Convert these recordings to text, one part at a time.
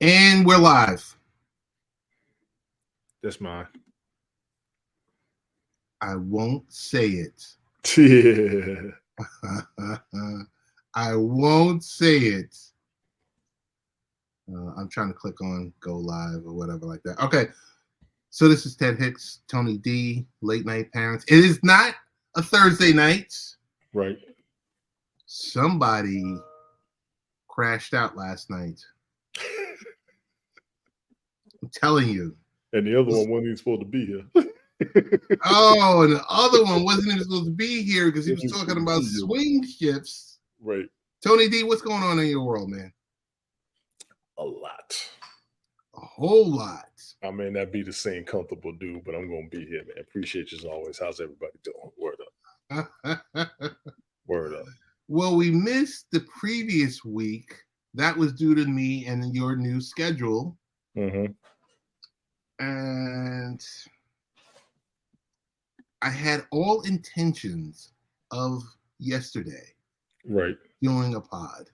And we're live. That's mine. I won't say it. Yeah. I won't say it. I'm trying to click on go live or whatever like that. Okay. So this is Ted Hicks, Tony D, Late Night Parents. It is not a Thursday night. Right. Somebody crashed out last night. I'm telling you. And the other one wasn't even supposed to be here. Oh, and the other one wasn't even supposed to be here because he was talking about swing shifts. Right. Tony D, what's going on in your world, man? A lot. A whole lot. I may not be the same comfortable dude, but I'm going to be here, man. Appreciate you as always. How's everybody doing? Word up. Word up. Well, we missed the previous week. That was due to me and your new schedule. Mm-hmm. And I had all intentions of yesterday. Right. Doing a pod,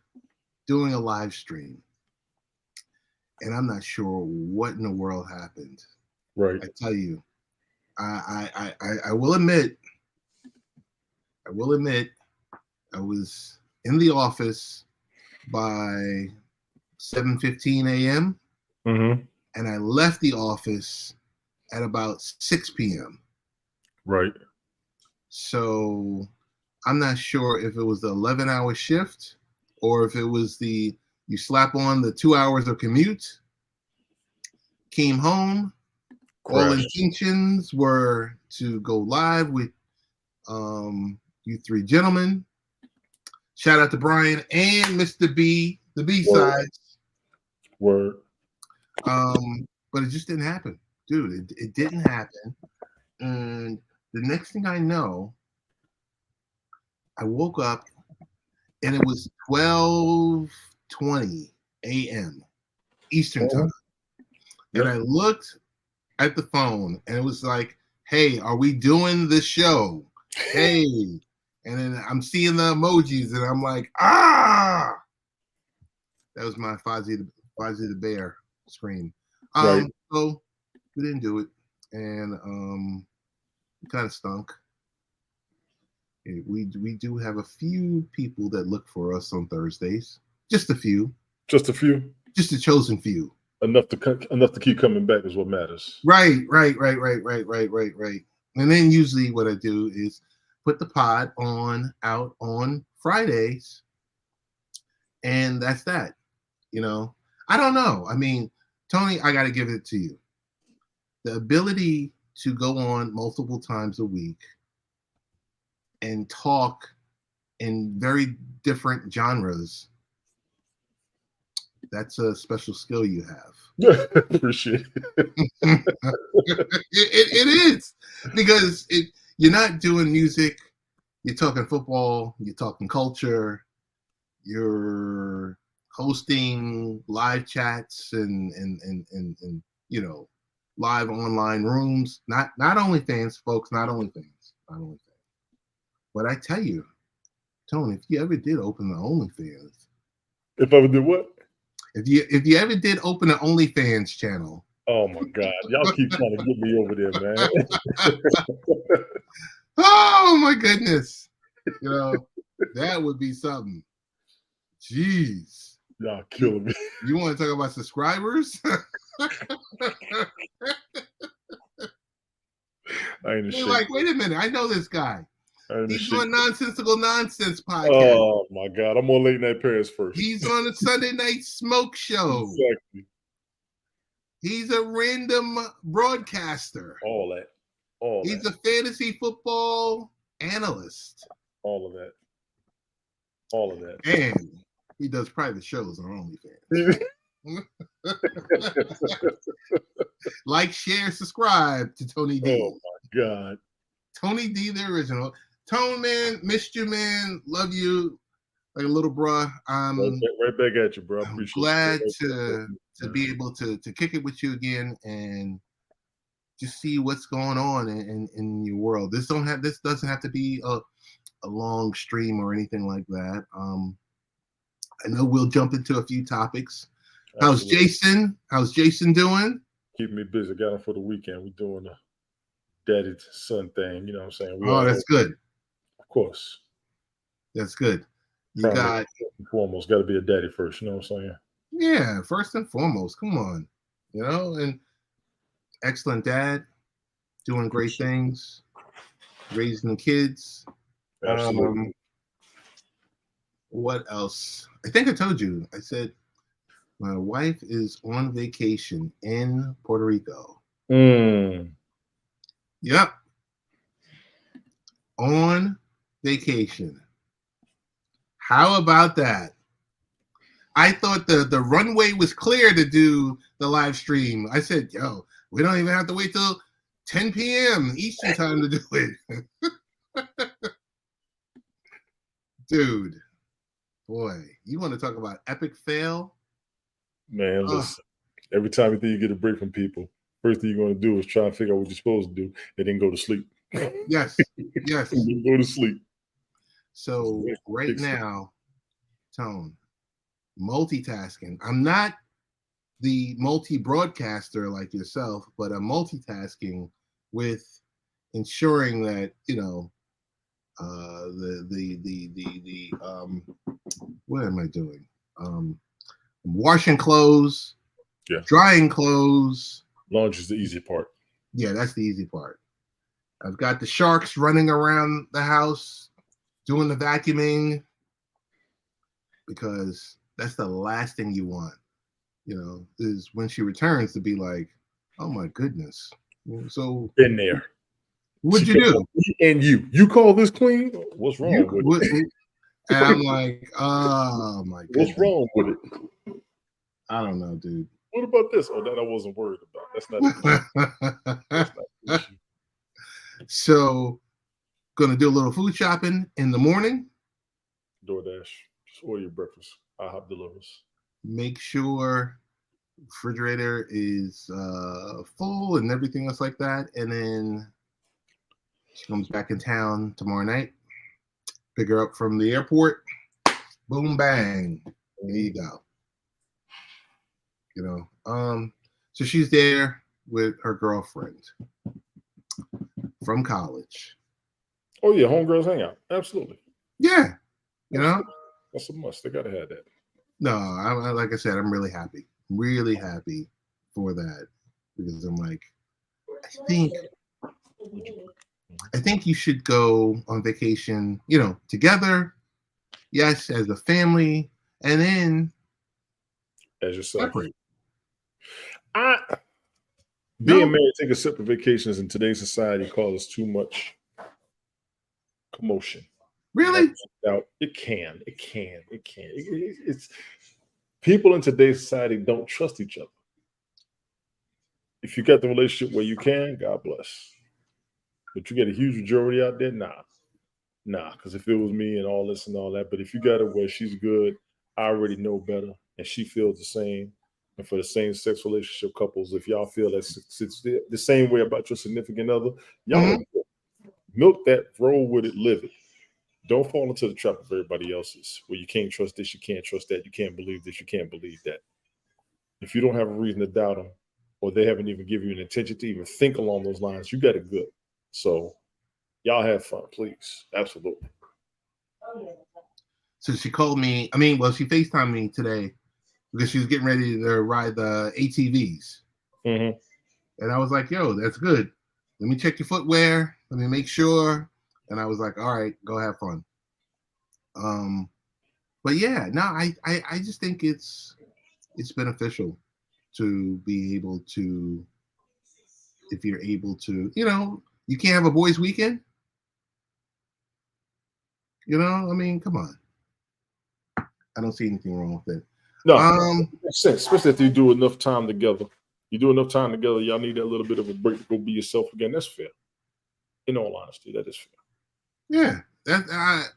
doing a live stream. And I'm not sure what in the world happened. Right. I tell you, I will admit, I was in the office by 7:15 a.m. Mm-hmm. And I left the office at about 6 p.m. Right. So I'm not sure if it was the 11-hour shift or if it was you slap on the 2 hours of commute, came home. Crash. All intentions were to go live with you three gentlemen. Shout out to Brian and Mr. B, the B-sides. Word. But it just didn't happen. Dude, it didn't happen. And the next thing I know, I woke up and it was 12:20 a.m. Eastern time. Yep. And I looked at the phone and it was like, hey, are we doing the show? Hey. And then I'm seeing the emojis and I'm like, ah! That was my Fozzie the Bear scream. Right. So we didn't do it. And it kind of stunk. We do have a few people that look for us on Thursdays. Just a few. Just a few. Just a chosen few. Enough to keep coming back is what matters. Right. And then usually what I do is put the pod out on Fridays, and that's that. I don't know. I mean, Tony, I got to give it to you. The ability to go on multiple times a week and talk in very different genres, that's a special skill you have. Appreciate it. It is, because you're not doing music, you're talking football, you're talking culture, you're hosting live chats and live online rooms. Not OnlyFans, folks, not OnlyFans. But I tell you, Tony, if you ever did open the OnlyFans. If I ever did what? If you ever did open an OnlyFans channel. Oh my God. Y'all keep trying to get me over there, man. Oh my goodness. That would be something. Jeez. Y'all killing me. You want to talk about subscribers? You're like, wait a minute, I know this guy. He's on Nonsensical Nonsense podcast. Oh my God, I'm on Late Night Parents first. He's on a Sunday Night Smoke show. Exactly. He's a random broadcaster. All that. He's a fantasy football analyst. All of that. And he does private shows on OnlyFans. Like, share, subscribe to Tony D. Oh my God. Tony D, the original. Tone, man, missed you, man. Love you like a little bruh. Right back at you, bro. I'm glad to be able to kick it with you again and just see what's going on in your world. This doesn't have to be a long stream or anything like that. I know we'll jump into a few topics. How's Absolutely. Jason? How's Jason doing? Keeping me busy. Got him for the weekend. We're doing a daddy son thing. You know what I'm saying? We Oh, all, that's good. of course, That's good. You primary got, first and foremost, got to be a daddy first. You know what I'm saying? yeah, first and foremost, come on. And excellent dad, doing great Appreciate things, raising the kids. it. Absolutely. What else? I think I told you. I said my wife is on vacation in Puerto Rico. Mm. Yep, on vacation. How about that? I thought the runway was clear to do the live stream. I said, yo, we don't even have to wait till 10 p.m. Eastern time to do it. Dude, boy, you want to talk about epic fail? Man, Ugh, listen. Every time you think you get a break from people, first thing you're going to do is try and figure out what you're supposed to do and then go to sleep. yes, yes. And then go to sleep. So right now, Tone, multitasking. I'm not the multi-broadcaster like yourself, but I'm multitasking with ensuring that what am I doing? Washing clothes, Yeah. drying clothes. Laundry's the easy part. Yeah, that's the easy part. I've got the sharks running around the house doing the vacuuming because that's the last thing you want, is when she returns to be like, oh my goodness. So Been there. what'd you do? And you call this clean? What's wrong with it? And I'm like, oh my goodness. What's wrong with it? I don't know, dude. What about this? Oh, that I wasn't worried about. That's not an issue. That's not an issue. So, gonna do a little food shopping in the morning. DoorDash. Just order your breakfast. IHOP delivers. Make sure refrigerator is full and everything else like that. And then she comes back in town tomorrow night. Pick her up from the airport. Boom, bang. There you go. So she's there with her girlfriend from college. Oh yeah, homegirls hangout. Absolutely. Yeah, that's a must. They gotta have that. No, like I said, I'm really happy for that because I'm like, I think you should go on vacation, together. Yes, as a family, and then as yourself. Separate. Being married, taking separate vacations in today's society causes too much commotion. Really? It can. It's people in today's society don't trust each other. If you got the relationship where you can, God bless. But you get a huge majority out there, nah. Because if it was me and all this and all that, but if you got it where she's good, I already know better, and she feels the same. And for the same sex relationship couples, if y'all feel that it's the same way about your significant other, y'all milk that, roll with it, live it. Don't fall into the trap of everybody else's, where you can't trust this, you can't trust that, you can't believe this, you can't believe that. If you don't have a reason to doubt them, or they haven't even given you an intention to even think along those lines, you got it good. So y'all have fun, please. Absolutely. So she called me. She FaceTimed me today because she was getting ready to ride the ATVs. Mm-hmm. And I was like, yo, that's good. Let me check your footwear. Let me make sure. And I was like, all right, go have fun. But yeah, no, I just think it's beneficial to be able to, if you're able to, you can't have a boys' weekend. Come on. I don't see anything wrong with it. No, makes sense, especially if you do enough time together. You do enough time together, y'all need that little bit of a break to go be yourself again. That's fair. In all honesty, that is fair. Yeah,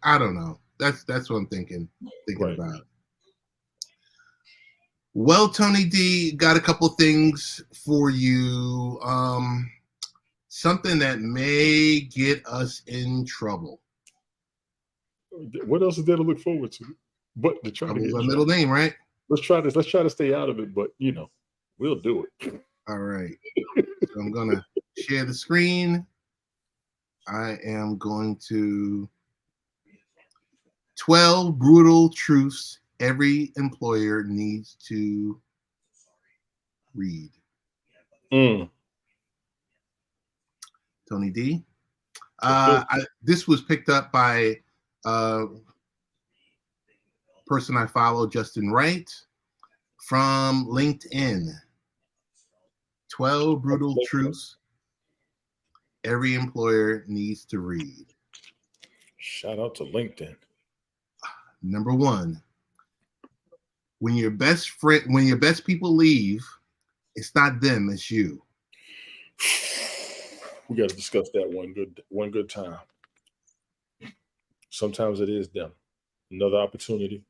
I don't know. That's what I'm thinking about. Well, Tony D, got a couple things for you. Something that may get us in trouble. What else is there to look forward to? But to try to get my middle name, right? Let's try this. Let's try to stay out of it, but we'll do it. All right. So I'm gonna share the screen. I am going to 12 brutal truths every employer needs to read. Tony D. This was picked up by person I follow, Justin Wright, from LinkedIn. 12 brutal truths every employer needs to read. Shout out to LinkedIn. Number 1, when your best people leave, it's not them, it's you. We got to discuss that one good time. Sometimes it is them. Another opportunity,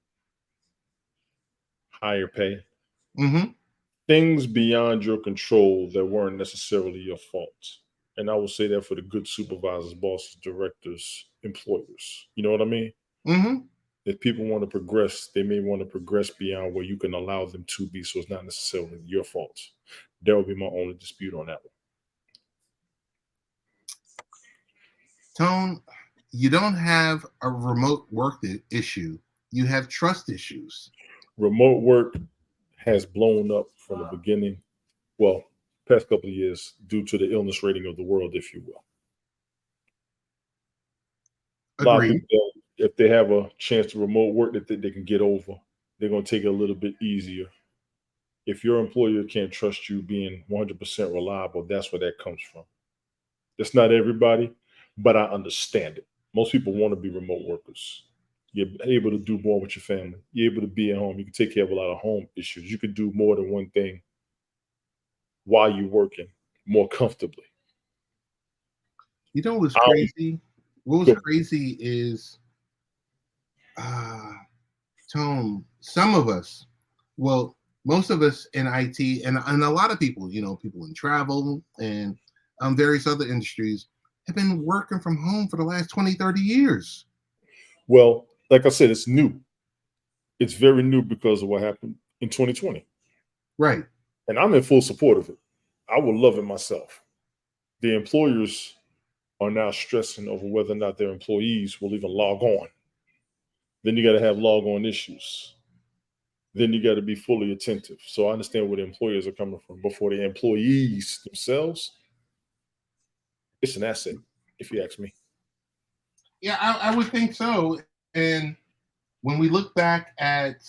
higher pay, things beyond your control that weren't necessarily your fault. And I will say that for the good supervisors, bosses, directors, employers. You know what I mean? If people want to progress, they may want to progress beyond where you can allow them to be, so it's not necessarily your fault. That would be my only dispute on that one. Tone, you don't have a remote work issue. You have trust issues. Remote work has blown up from the beginning, well, past couple of years, due to the illness rating of the world, if you will. A lot of people, if they have a chance to remote work that they can get over, they're going to take it a little bit easier. If your employer can't trust you being 100% reliable, that's where that comes from. It's not everybody, but I understand it. Most people want to be remote workers. You're able to do more with your family. You're able to be at home. You can take care of a lot of home issues. You can do more than one thing while you're working more comfortably. You know what's crazy? What was crazy is, Tone, some of us, well, most of us in IT and a lot of people, people in travel and various other industries have been working from home for the last 20, 30 years. Well, like I said, it's new. It's very new because of what happened in 2020. Right. And I'm in full support of it. I would love it myself. The employers are now stressing over whether or not their employees will even log on. Then you got to have log on issues. Then you got to be fully attentive. So I understand where the employers are coming from. But for the employees themselves, it's an asset, if you ask me. Yeah, I would think so. And when we look back at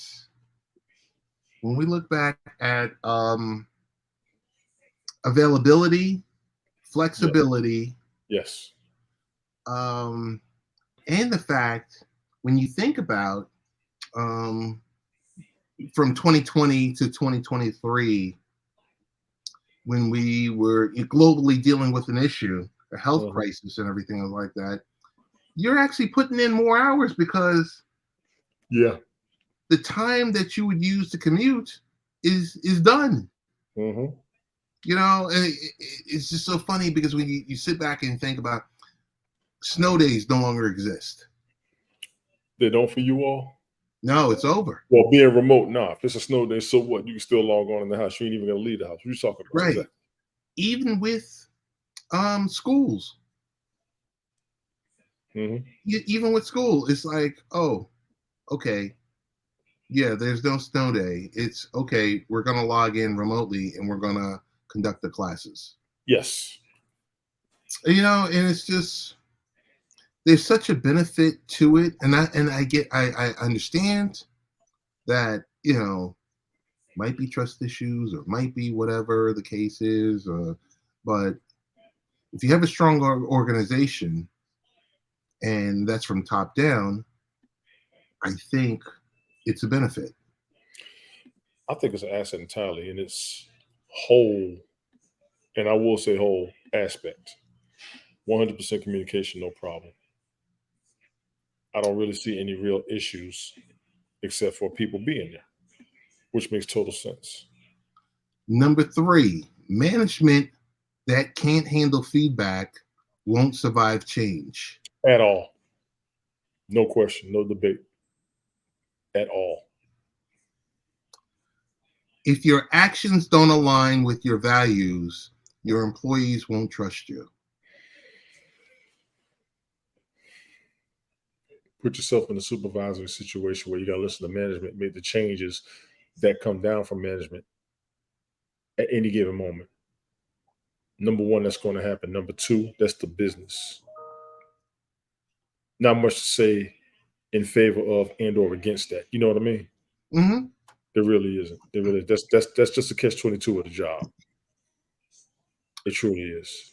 availability, flexibility, yes, and the fact when you think about from 2020 to 2023, when we were globally dealing with an issue, a health crisis and everything like that, you're actually putting in more hours because the time that you would use to commute is done. And it's just so funny because when you sit back and think about snow days no longer exist. They don't for you all? No, it's over. Well, being remote, if it's a snow day, so what? You can still log on in the house. You ain't even gonna leave the house. What are you talking about? Right. Exactly. Even with schools. Even with school, it's like, oh, okay. Yeah, there's no snow day. It's okay. We're going to log in remotely and we're going to conduct the classes. Yes. And it's just, there's such a benefit to it. And I understand that, might be trust issues or might be whatever the case is. But if you have a strong organization and that's from top down, I think it's a benefit. I think it's an asset entirely in its whole, and I will say whole aspect. 100% communication, no problem. I don't really see any real issues except for people being there, which makes total sense. Number 3, management that can't handle feedback won't survive change. At all. No question, no debate. At all. If your actions don't align with your values, your employees won't trust you. Put yourself in a supervisory situation where you got to listen to management, make the changes that come down from management at any given moment. Number one, that's going to happen. Number two, that's the business. Not much to say in favor of and or against that. You know what I mean? Mm-hmm. There really isn't. There really that's just a catch-22 of the job. It truly is.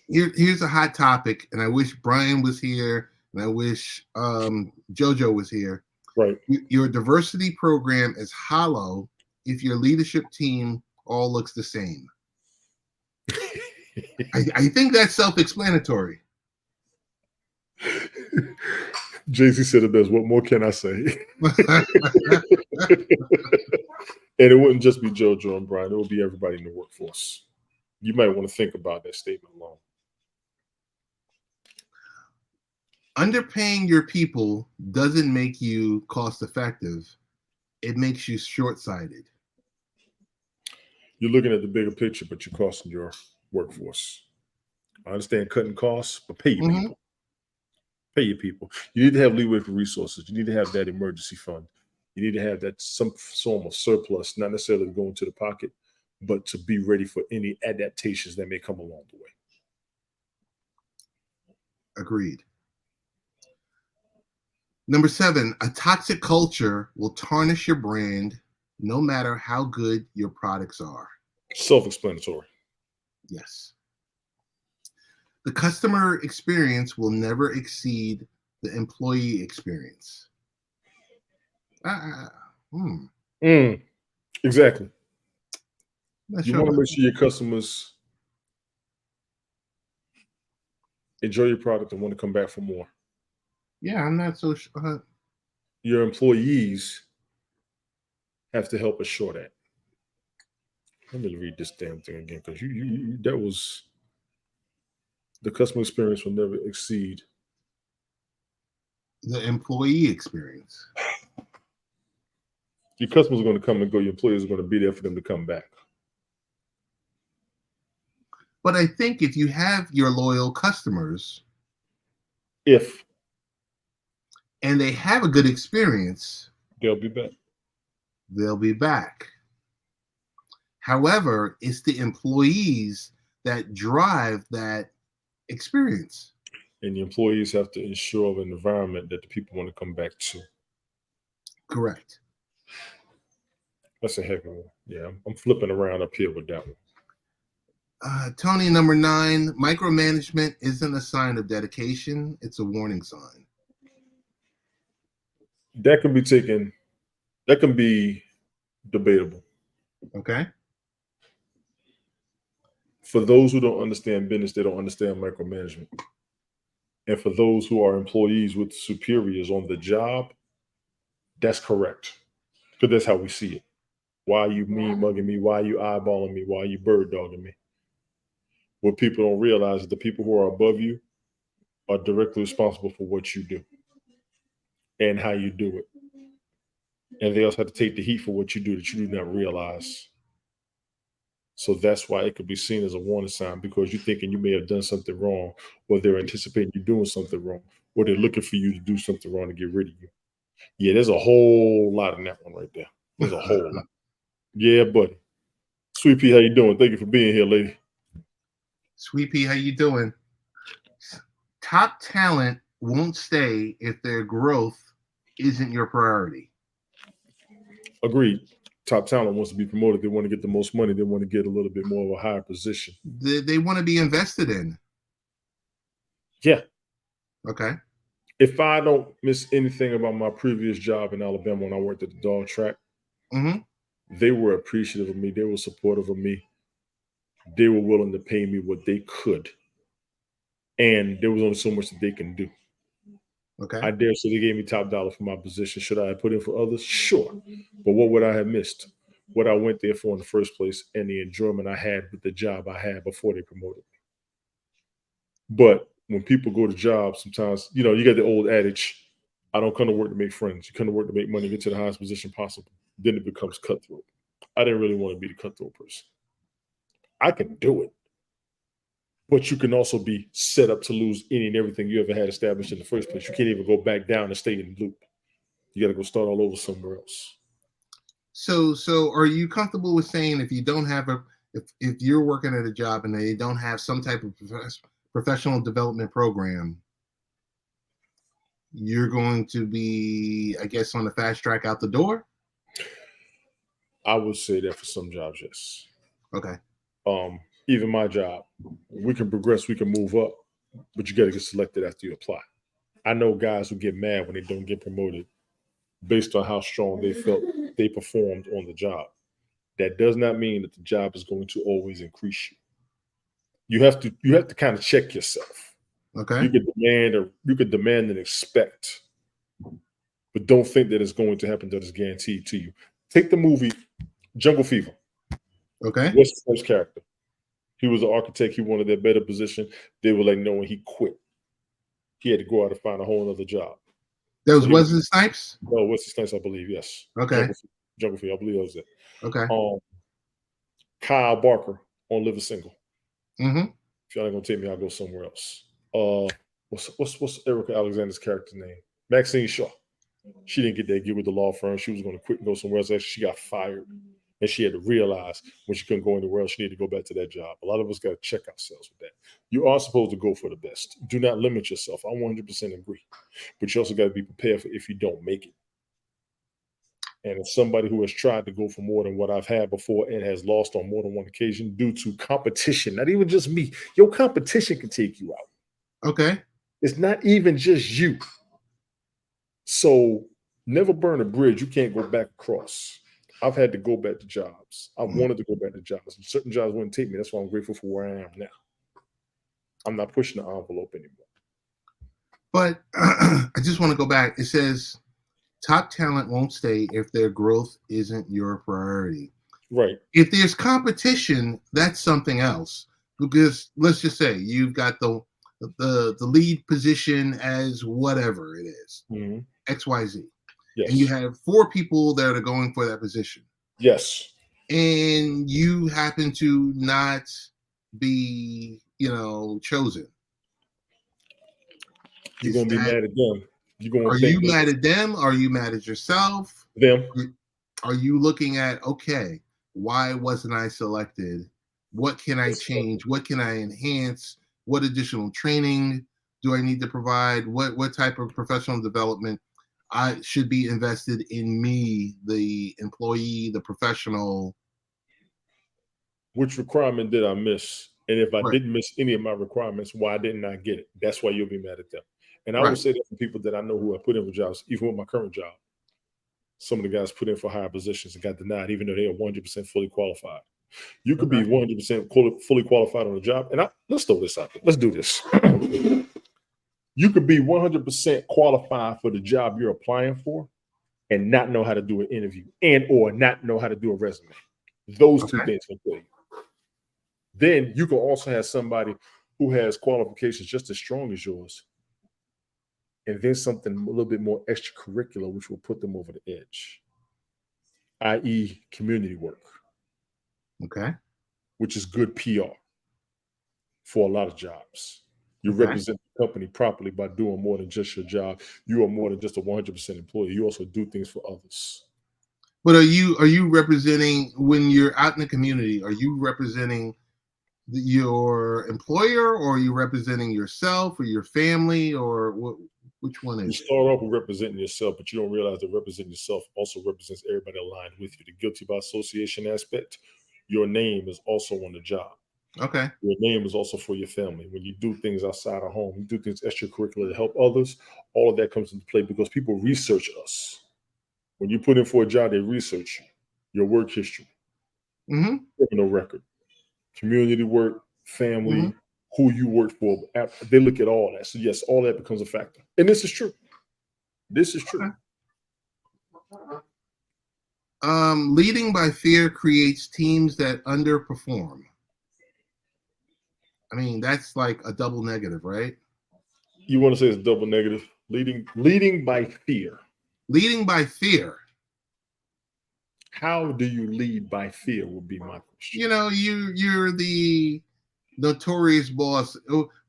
Here's a hot topic, and I wish Brian was here, and I wish JoJo was here. Right. Your diversity program is hollow if your leadership team all looks the same. I think that's self-explanatory. Jay-Z said it best. What more can I say? And it wouldn't just be JoJo and Brian. It would be everybody in the workforce. You might want to think about that statement alone. Underpaying your people doesn't make you cost-effective. It makes you short-sighted. You're looking at the bigger picture, but you're costing your workforce. I understand cutting costs, but pay your people. Pay your people. You need to have leeway for resources. You need to have that emergency fund. You need to have that some form of surplus, not necessarily to go into the pocket, but to be ready for any adaptations that may come along the way. Agreed. Number 7, a toxic culture will tarnish your brand no matter how good your products are. Self-explanatory. Yes. The customer experience will never exceed the employee experience. Exactly. You want to make Sure. sure your customers enjoy your product and want to come back for more. Yeah, I'm not so sure. Your employees have to help assure that. Let me read this damn thing again, because that was the customer experience will never exceed The employee experience. Your customers are going to come and go. Your employees are going to be there for them to come back. But I think if you have your loyal customers, and they have a good experience, they'll be back. They'll be back. However, it's the employees that drive that experience. And the employees have to ensure an environment that the people want to come back to. Correct. That's a heck of one. Yeah, I'm flipping around up here with that one. Tony, number 9, micromanagement isn't a sign of dedication. It's a warning sign. That can be debatable. Okay. For those who don't understand business, they don't understand micromanagement. And for those who are employees with superiors on the job, that's correct. Because that's how we see it. Why are you mean mugging me? Why are you eyeballing me? Why are you bird dogging me? What people don't realize is the people who are above you are directly responsible for what you do and how you do it. And they also have to take the heat for what you do that you do not realize. So that's why it could be seen as a warning sign, because you're thinking you may have done something wrong, or they're anticipating you doing something wrong, or they're looking for you to do something wrong to get rid of you. Yeah, there's a whole lot in that one right there. There's a whole lot. Yeah, buddy. Sweet Pea, how you doing? Thank you for being here, lady. Sweet Pea, how you doing? Top talent won't stay if their growth isn't your priority. Agreed. Top talent wants to be promoted. They want to get the most money. They want to get a little bit more of a higher position. They want to be invested in. Yeah. Okay. If I don't miss anything about my previous job in Alabama when I worked at the dog track, they were appreciative of me. They were supportive of me. They were willing to pay me what they could. And there was only so much that they can do. Okay. I dare say they gave me top dollar for my position. Should I have put in for others? Sure. But what would I have missed? What I went there for in the first place and the enjoyment I had with the job I had before they promoted me. But when people go to jobs, sometimes, you got the old adage, I don't come to work to make friends. You come to work to make money, get to the highest position possible. Then it becomes cutthroat. I didn't really want to be the cutthroat person. I can do it, but you can also be set up to lose any and everything you ever had established in the first place. You can't even go back down and stay in the loop. You got to go start all over somewhere else. So are you comfortable with saying if you don't have if you're working at a job and they don't have some type of professional development program, you're going to be, I guess, on the fast track out the door? I would say that for some jobs, yes. Okay. Even my job, we can progress, we can move up, but you got to get selected after you apply. I know guys who get mad when they don't get promoted based on how strong they felt they performed on the job. That does not mean that the job is going to always increase you. You have to kind of check yourself. Okay. You could demand and expect, but don't think that it's going to happen that it's guaranteed to you. Take the movie Jungle Fever. Okay. Wesley Snipes' character. He was an architect. He wanted that better position. They were like, no, and he quit. He had to go out and find a whole other job. That was Wesley Snipes? Oh, Wesley Snipes, I believe, yes. Okay. Jungle Fever, I believe that was it. Okay. Kyle Barker on Live a Single. Mm-hmm. If y'all ain't gonna take me, I'll go somewhere else. What's Erica Alexander's character name? Maxine Shaw. She didn't get that gig with the law firm. She was going to quit and go somewhere else. Actually, she got fired, and she had to realize when she couldn't go anywhere else, she needed to go back to that job. A lot of us got to check ourselves with that. You are supposed to go for the best. Do not limit yourself. I 100% agree, but you also got to be prepared for if you don't make it. And as somebody who has tried to go for more than what I've had before and has lost on more than one occasion due to competition, not even just me, your competition can take you out. Okay. It's not even just you. So never burn a bridge you can't go back across. I've had to go back to jobs. I wanted to go back to jobs. And certain jobs wouldn't take me. That's why I'm grateful for where I am now. I'm not pushing the envelope anymore. But I just want to go back. It says top talent won't stay if their growth isn't your priority. Right. If there's competition, that's something else. Because let's just say you've got the lead position as whatever it is, XYZ. Yes. And you have 4 people that are going for that position. Yes. And you happen to not be, chosen. You're going to be mad at them. Are you mad at them? Are you mad at yourself? Them. Are you looking at, okay, why wasn't I selected? What can I change? What can I enhance? What additional training do I need to provide? What type of professional development I should be invested in me, the employee, the professional? Which requirement did I miss? And if I Right. didn't miss any of my requirements, why didn't I get it? That's why you'll be mad at them. And I will say that for people that I know who I put in for jobs, even with my current job, some of the guys put in for higher positions and got denied, even though they are 100% fully qualified. You could be 100% fully qualified on a job. And let's throw this out there. Let's do this. You could be 100% qualified for the job you're applying for and not know how to do an interview and or not know how to do a resume. Those two things can kill you. Then you can also have somebody who has qualifications just as strong as yours, and then something a little bit more extracurricular, which will put them over the edge, i.e. community work. Okay. Which is good PR for a lot of jobs. You represent the company properly by doing more than just your job. You are more than just a 100% employee. You also do things for others. But are you representing, when you're out in the community, are you representing your employer, or are you representing yourself or your family, or which one is it? You start off with representing yourself, but you don't realize that representing yourself also represents everybody aligned with you. The guilty by association aspect, your name is also on the job. Okay. Your name is also for your family. When you do things outside of home, you do things extracurricular to help others, all of that comes into play because people research us. When you put in for a job, they research you, your work history, criminal record, community work, family, who you work for. They look at all that. So yes, all that becomes a factor. And this is true. This is true. Leading by fear creates teams that underperform. I mean, that's like a double negative, right? You want to say it's double negative? Leading by fear. Leading by fear. How do you lead by fear? Would be my question. You know, you're the notorious boss.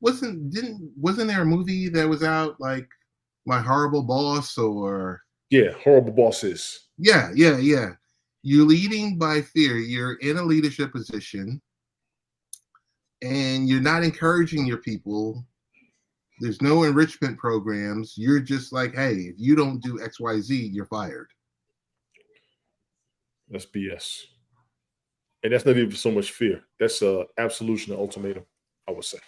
Wasn't there a movie that was out like My Horrible Boss or Yeah, horrible bosses. yeah, yeah, yeah. You're leading by fear. You're in a leadership position and you're not encouraging your people. There's no enrichment programs. You're just like, hey, if you don't do XYZ, you're fired. That's BS. And that's not even so much fear. That's a absolution and ultimatum, I would say.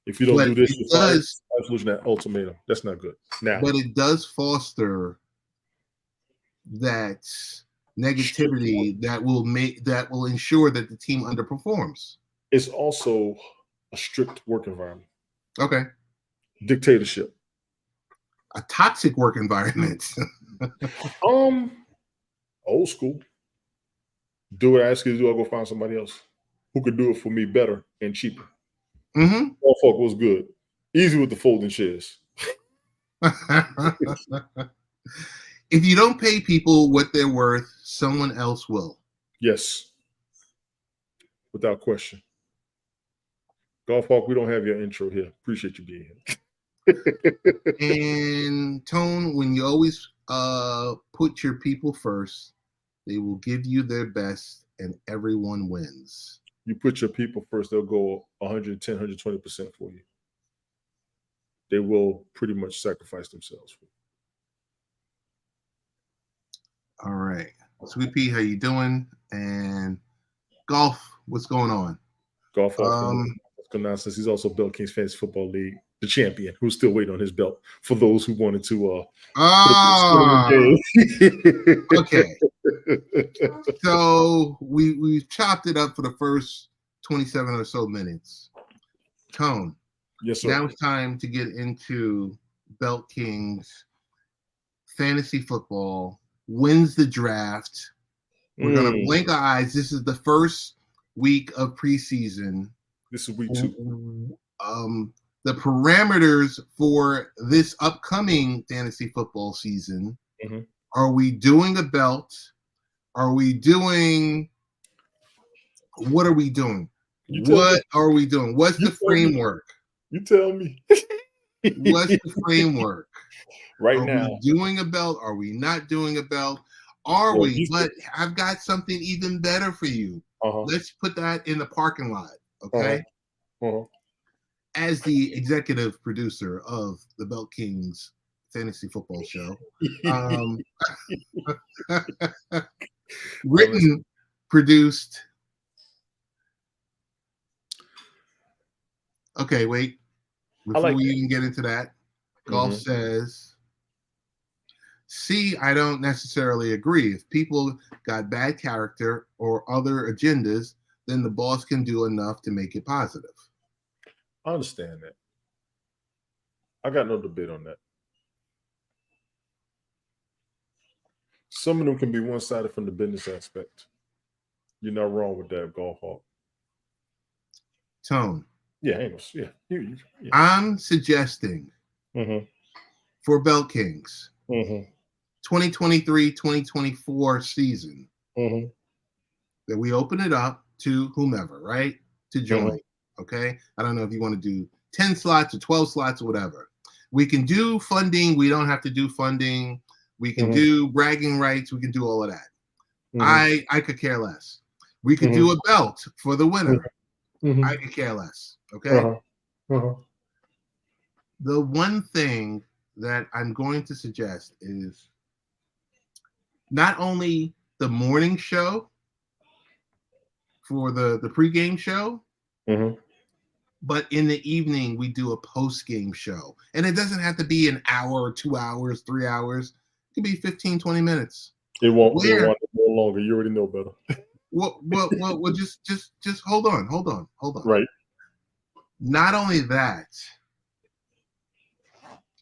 If you don't But do this, it you're fired. does, Absolution and ultimatum. That's not good. Now, but it does foster that strict work. negativity that will ensure that the team underperforms. It's also a strict work environment. Okay. Dictatorship. A toxic work environment. Old school. Do what I ask you to do, I'll go find somebody else who could do it for me better and cheaper. Mm-hmm. All fuck was good. Easy with the folding chairs. If you don't pay people what they're worth, someone else will. Yes. Without question. Golf Hawk, we don't have your intro here. Appreciate you being here. And Tone, when you always put your people first, they will give you their best and everyone wins. You put your people first, they'll go 110, 120% for you. They will pretty much sacrifice themselves for you. All right. Sweet Pea, how you doing? And Golf, what's going on? Golf Hawk since he's also Belt Kings Fantasy Football League, the champion, who's still waiting on his belt for those who wanted to okay. So we chopped it up for the first 27 or so minutes. Tone. Yes, sir. Now it's time to get into Belt Kings fantasy football. Wins the draft. We're gonna blink our eyes. This is the first week of preseason. This is week 2. The parameters for this upcoming fantasy football season. Mm-hmm. Are we doing a belt? Are we doing? What are we doing? What are we doing? What's the framework? You tell me. What's the framework? Right are now. Are we doing a belt? Are we not doing a belt? Are we? But I've got something even better for you. Let's put that in the parking lot, okay? As the executive producer of the Belt Kings fantasy football show, written, produced. Okay, wait. Before we even get into that, Golf says, see, I don't necessarily agree. If people got bad character or other agendas, then the boss can do enough to make it positive. I understand that. I got no debate on that. Some of them can be one-sided from the business aspect. You're not wrong with that, Golf Hawk. Tone. Yeah, yeah. I'm suggesting for Belt Kings 2023-2024 season that we open it up to whomever, right? To join. Okay. I don't know if you want to do 10 slots or 12 slots or whatever. We can do funding. We don't have to do funding. We can do bragging rights. We can do all of that. I could care less. We could do a belt for the winner. I could care less. Okay. The one thing that I'm going to suggest is not only the morning show for the pregame show, but in the evening we do a post-game show. And it doesn't have to be an hour or 2 hours, 3 hours. It could be 15, 20 minutes. It won't be more longer. You already know better. Well, just hold on. Right. Not only that,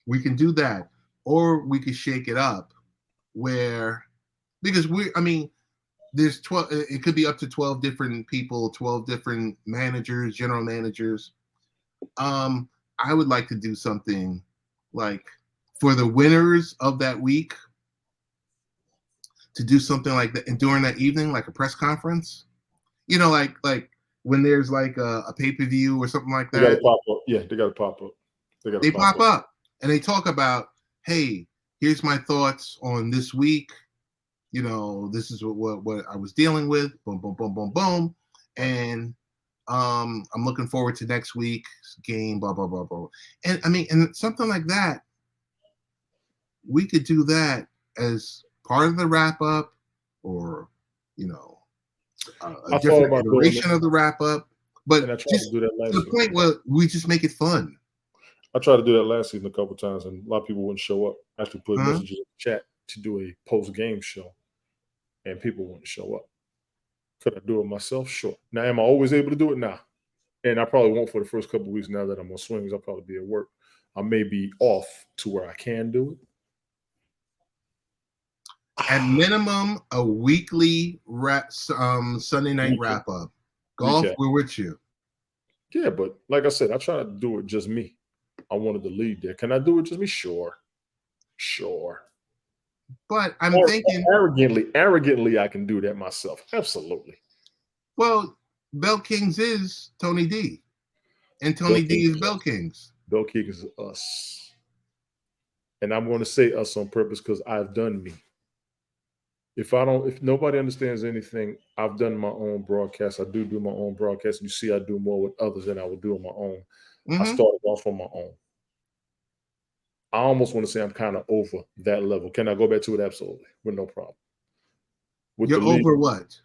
we can do that, or we could shake it up because there's 12, it could be up to 12 different people, 12 different managers, general managers. I would like to do something like for the winners of that week, to do something like that, and during that evening, like a press conference. You know, like when there's like a pay-per-view or something like They got to that, pop up. Yeah, they got to pop up. they pop up and they talk about, hey, here's my thoughts on this week. You know, this is what I was dealing with. Boom, boom, boom, boom, boom. And I'm looking forward to next week's game, blah, blah, blah, blah. And I mean, and something like that, we could do that as part of the wrap up, or, you know, a different iteration of the wrap up. But and I tried just to do that last to the season. point where we just make it fun. I tried to do that last season a couple of times, and a lot of people wouldn't show up. I actually put messages in the chat to do a post-game show, and people wouldn't show up. Could I do it myself? Sure. Now, am I always able to do it? Nah. And I probably won't for the first couple of weeks. Now that I'm on swings, I'll probably be at work. I may be off to where I can do it. At minimum, a weekly Sunday night wrap up. Golf, we're with you. Yeah, but like I said, I try to do it just me. I wanted to lead there. Can I do it just me? Sure. But I'm thinking arrogantly, I can do that myself. Absolutely. Well, Bell Kings is Tony D, and Tony D is Bell Kings. Bell Kings is us, and I'm going to say us on purpose because I've done me. If nobody understands anything, I've done my own broadcast. I do my own broadcast. You see, I do more with others than I would do on my own. I started off on my own. I almost want to say I'm kind of over that level. Can I go back to it? Absolutely, with no problem. You're over what?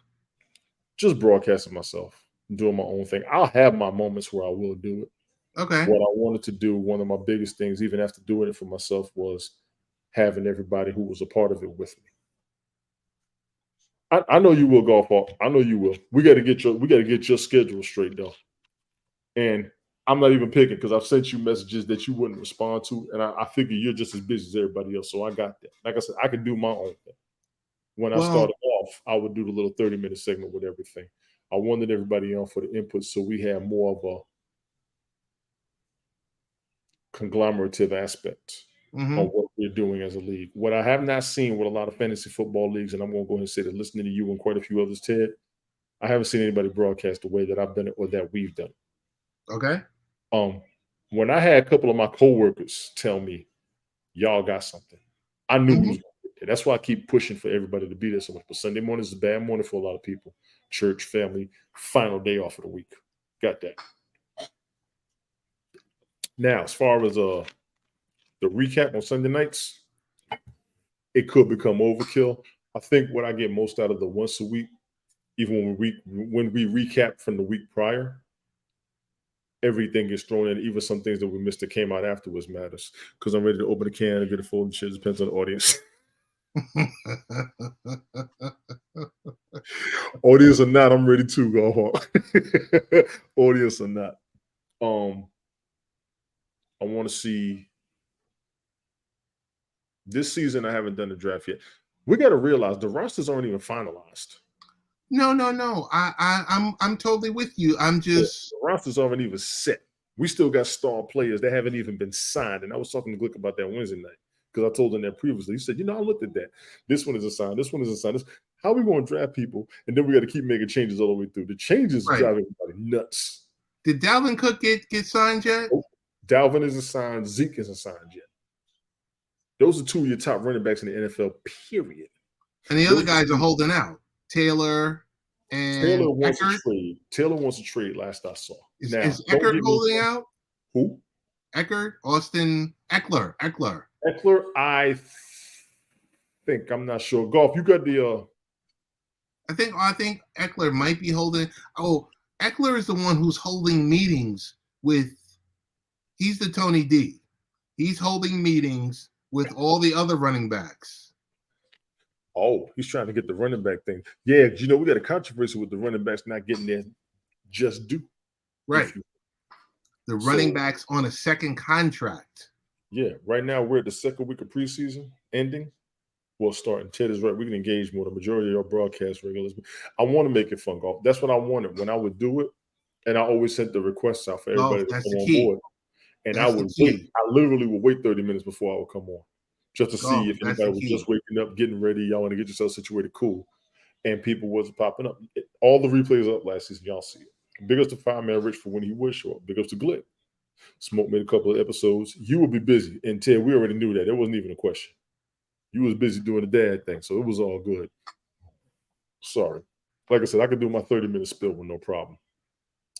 Just broadcasting myself, doing my own thing. I'll have my moments where I will do it. Okay. What I wanted to do, one of my biggest things, even after doing it for myself, was having everybody who was a part of it with me. I know you will, Golf Hawk. I know you will. We got to get your schedule straight, though. And I'm not even picking because I've sent you messages that you wouldn't respond to, and I figure you're just as busy as everybody else. So I got that. Like I said, I can do my own thing. When I started off, I would do the little 30-minute segment with everything. I wanted everybody on for the input, so we had more of a conglomerative aspect on what we're doing as a league. What I have not seen with a lot of fantasy football leagues, and I'm going to go ahead and say that listening to you and quite a few others, Ted, I haven't seen anybody broadcast the way that I've done it or that we've done it. Okay. When I had a couple of my coworkers tell me, y'all got something, I knew we was going to get there. That's why I keep pushing for everybody to be there so much. But Sunday morning is a bad morning for a lot of people. Church, family, final day off of the week. Got that. Now, as far as the recap on Sunday nights, it could become overkill. I think what I get most out of the once a week, even when we recap from the week prior, everything gets thrown in, even some things that we missed that came out afterwards matters. Because I'm ready to open a can and get a full and shit. Depends on the audience. Audience or not, I'm ready to go hard. Audience or not. I want to see. This season, I haven't done the draft yet. We got to realize the rosters aren't even finalized. No. I'm totally with you. I'm just the rosters aren't even set. We still got star players that haven't even been signed. And I was talking to Glick about that Wednesday night because I told him that previously. He said, I looked at that. This one is a sign. This one is a sign. How are we going to draft people? And then we got to keep making changes all the way through. The changes drive everybody nuts. Did Dalvin Cook get signed yet? Oh, Dalvin isn't signed. Zeke isn't signed yet. Those are two of your top running backs in the NFL, period. And the other guys are holding out. Taylor wants Eckert? a trade. Taylor wants a trade last I saw. Is Eckert holding out? Who? Eckert? Austin Eckler. Eckler, I think. I'm not sure. Golf, you got the I think Eckler might be holding. Oh, Eckler is the one who's holding meetings with. He's the Tony D. He's holding meetings with all the other running backs. Oh, he's trying to get the running back thing. Yeah, we got a controversy with the running backs not getting their just due. Right. The running backs on a second contract. Yeah, right now we're at the second week of preseason ending. Well, starting. Ted is right. We can engage more. The majority of our broadcast regulars. I want to make it fun, Golf. That's what I wanted when I would do it. And I always sent the requests out for everybody to come on board. And I would wait. I literally would wait 30 minutes before I would come on, just to Golf, see if that's anybody the was key. just waking up, getting ready. Y'all want to get yourself situated, cool. And people wasn't popping up. All the replays up last season, y'all see it. Big ups to Fireman Rich for when he was short. Big ups to Glick. Smoke made a couple of episodes. You will be busy. And Ted, we already knew that. It wasn't even a question. You was busy doing the dad thing, so it was all good. Sorry. Like I said, I could do my 30-minute spill with no problem.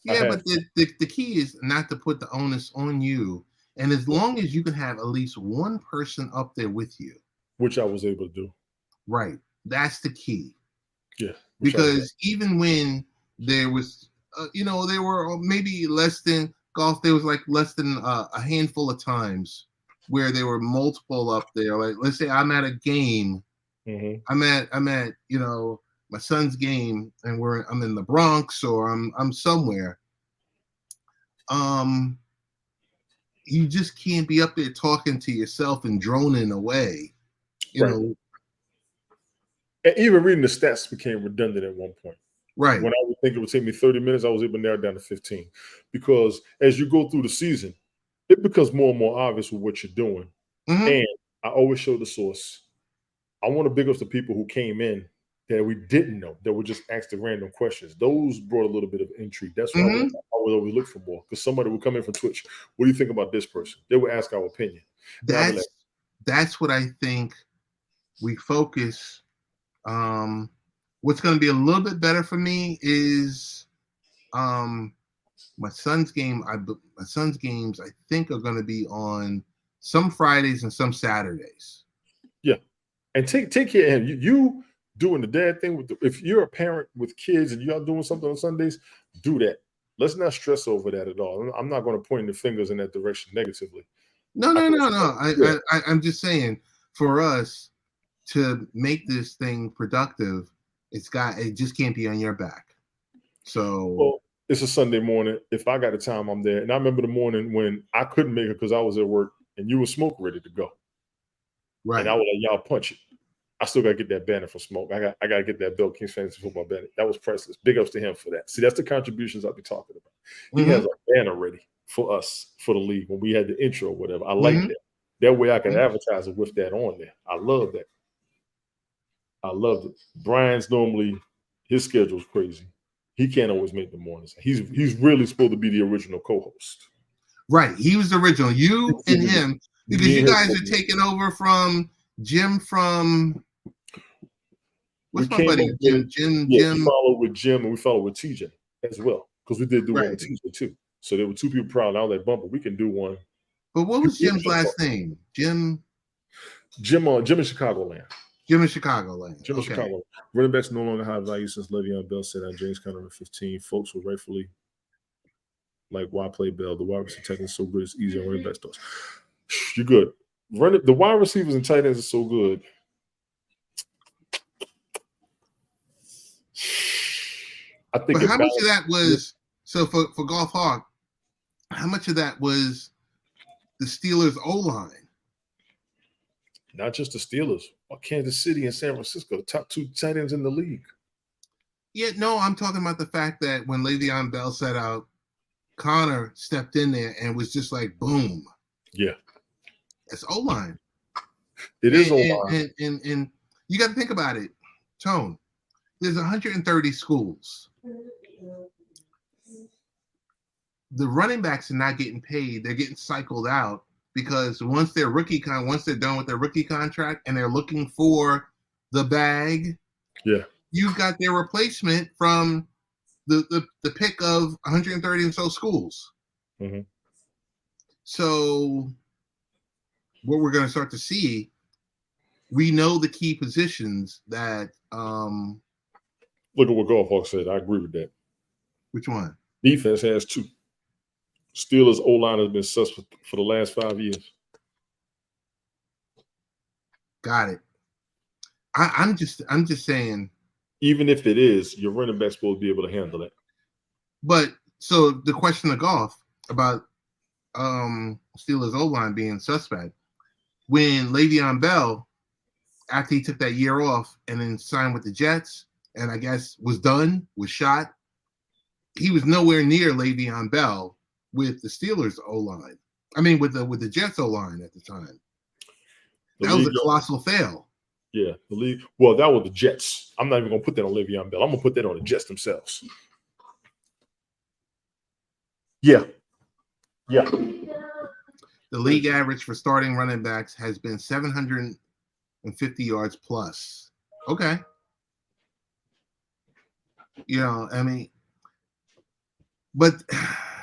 Yeah, but the key is not to put the onus on you. And as long as you can have at least one person up there with you. Which I was able to do. Right. That's the key. Yeah. Because even when there was, there were maybe less than golf, there was like less than a handful of times where there were multiple up there. Like, let's say I'm at a game. Mm-hmm. I'm at my son's game, and I'm in the Bronx or I'm somewhere. You just can't be up there talking to yourself and droning away. You know. And even reading the stats became redundant at one point. Right. When I would think it would take me 30 minutes, I was able to narrow it down to 15. Because as you go through the season, it becomes more and more obvious with what you're doing. Mm-hmm. And I always show the source. I want to big up the people who came in that we didn't know, that were just asked the random questions. Those brought a little bit of intrigue. That's why I would always look for more. Because somebody would come in from Twitch. What do you think about this person? They would ask our opinion. That's what I think we focus. What's going to be a little bit better for me is my son's game. My son's games, I think, are going to be on some Fridays and some Saturdays. Yeah, and take care of him. You doing the dad thing if you're a parent with kids and y'all doing something on Sundays, do that. Let's not stress over that at all. I'm not going to point the fingers in that direction negatively. No. I'm just saying, for us to make this thing productive, it just can't be on your back. So it's a Sunday morning. If I got the time, I'm there. And I remember the morning when I couldn't make it because I was at work and you were Smoke ready to go. Right. And I was like, y'all punch it. I still got to get that banner for Smoke. I got to get that Bill Kings Fantasy Football banner. That was priceless. Big ups to him for that. See, that's the contributions I'll be talking about. He has a banner ready for us, for the league, when we had the intro or whatever. I like that. That way I can advertise it with that on there. I love that. I loved it. Brian's normally, his schedule's crazy. He can't always make the mornings. He's really supposed to be the original co-host. Right. He was the original. You and him, because you guys are taking over from Jim from... What's my buddy? Jim. We followed with Jim and we followed with TJ as well. Because we did do one with TJ too. So there were two people proud. I was like, Bumper, we can do one. But what was Jim's last name? Jim in Chicagoland. Jim in Chicagoland. Jim in Chicago. Running backs no longer high value since Le'Veon Bell said on James Conner at 15. Folks will rightfully like, why play Bell? The wide receiver tight ends so good, it's easy on running back starts. You're good. The wide receivers and tight ends are so good. I think. But how much of that was for Golf Hawk? How much of that was the Steelers O-line? Not just the Steelers, Kansas City and San Francisco, the top two tight ends in the league. Yeah, no, I'm talking about the fact that when Le'Veon Bell set out, Connor stepped in there and was just like, boom. Yeah. It's O-line. It is O-line. And you got to think about it, Tone. There's 130 schools. The running backs are not getting paid. They're getting cycled out because once they're done with their rookie contract and they're looking for the bag, you've got their replacement from the pick of 130 and so schools. Mm-hmm. So what we're going to start to see, we know the key positions that look at what Golf Hawk said. I agree with that. Which one? Defense has two. Steelers O-line has been sus for the last 5 years. Got it. I'm just saying. Even if it is, your running back's supposed to be able to handle it. But so the question of Golf about Steelers O-line being suspect, when Le'Veon Bell, after he took that year off and then signed with the Jets, and I guess was shot, he was nowhere near Le'Veon Bell with the Steelers O-line. I mean, with the Jets O-line at the time. That was a colossal fail. Yeah, the league. Well, that was the Jets. I'm not even gonna put that on Le'Veon Bell. I'm gonna put that on the Jets themselves. Yeah. The league average for starting running backs has been 750 yards plus. Okay. I mean, but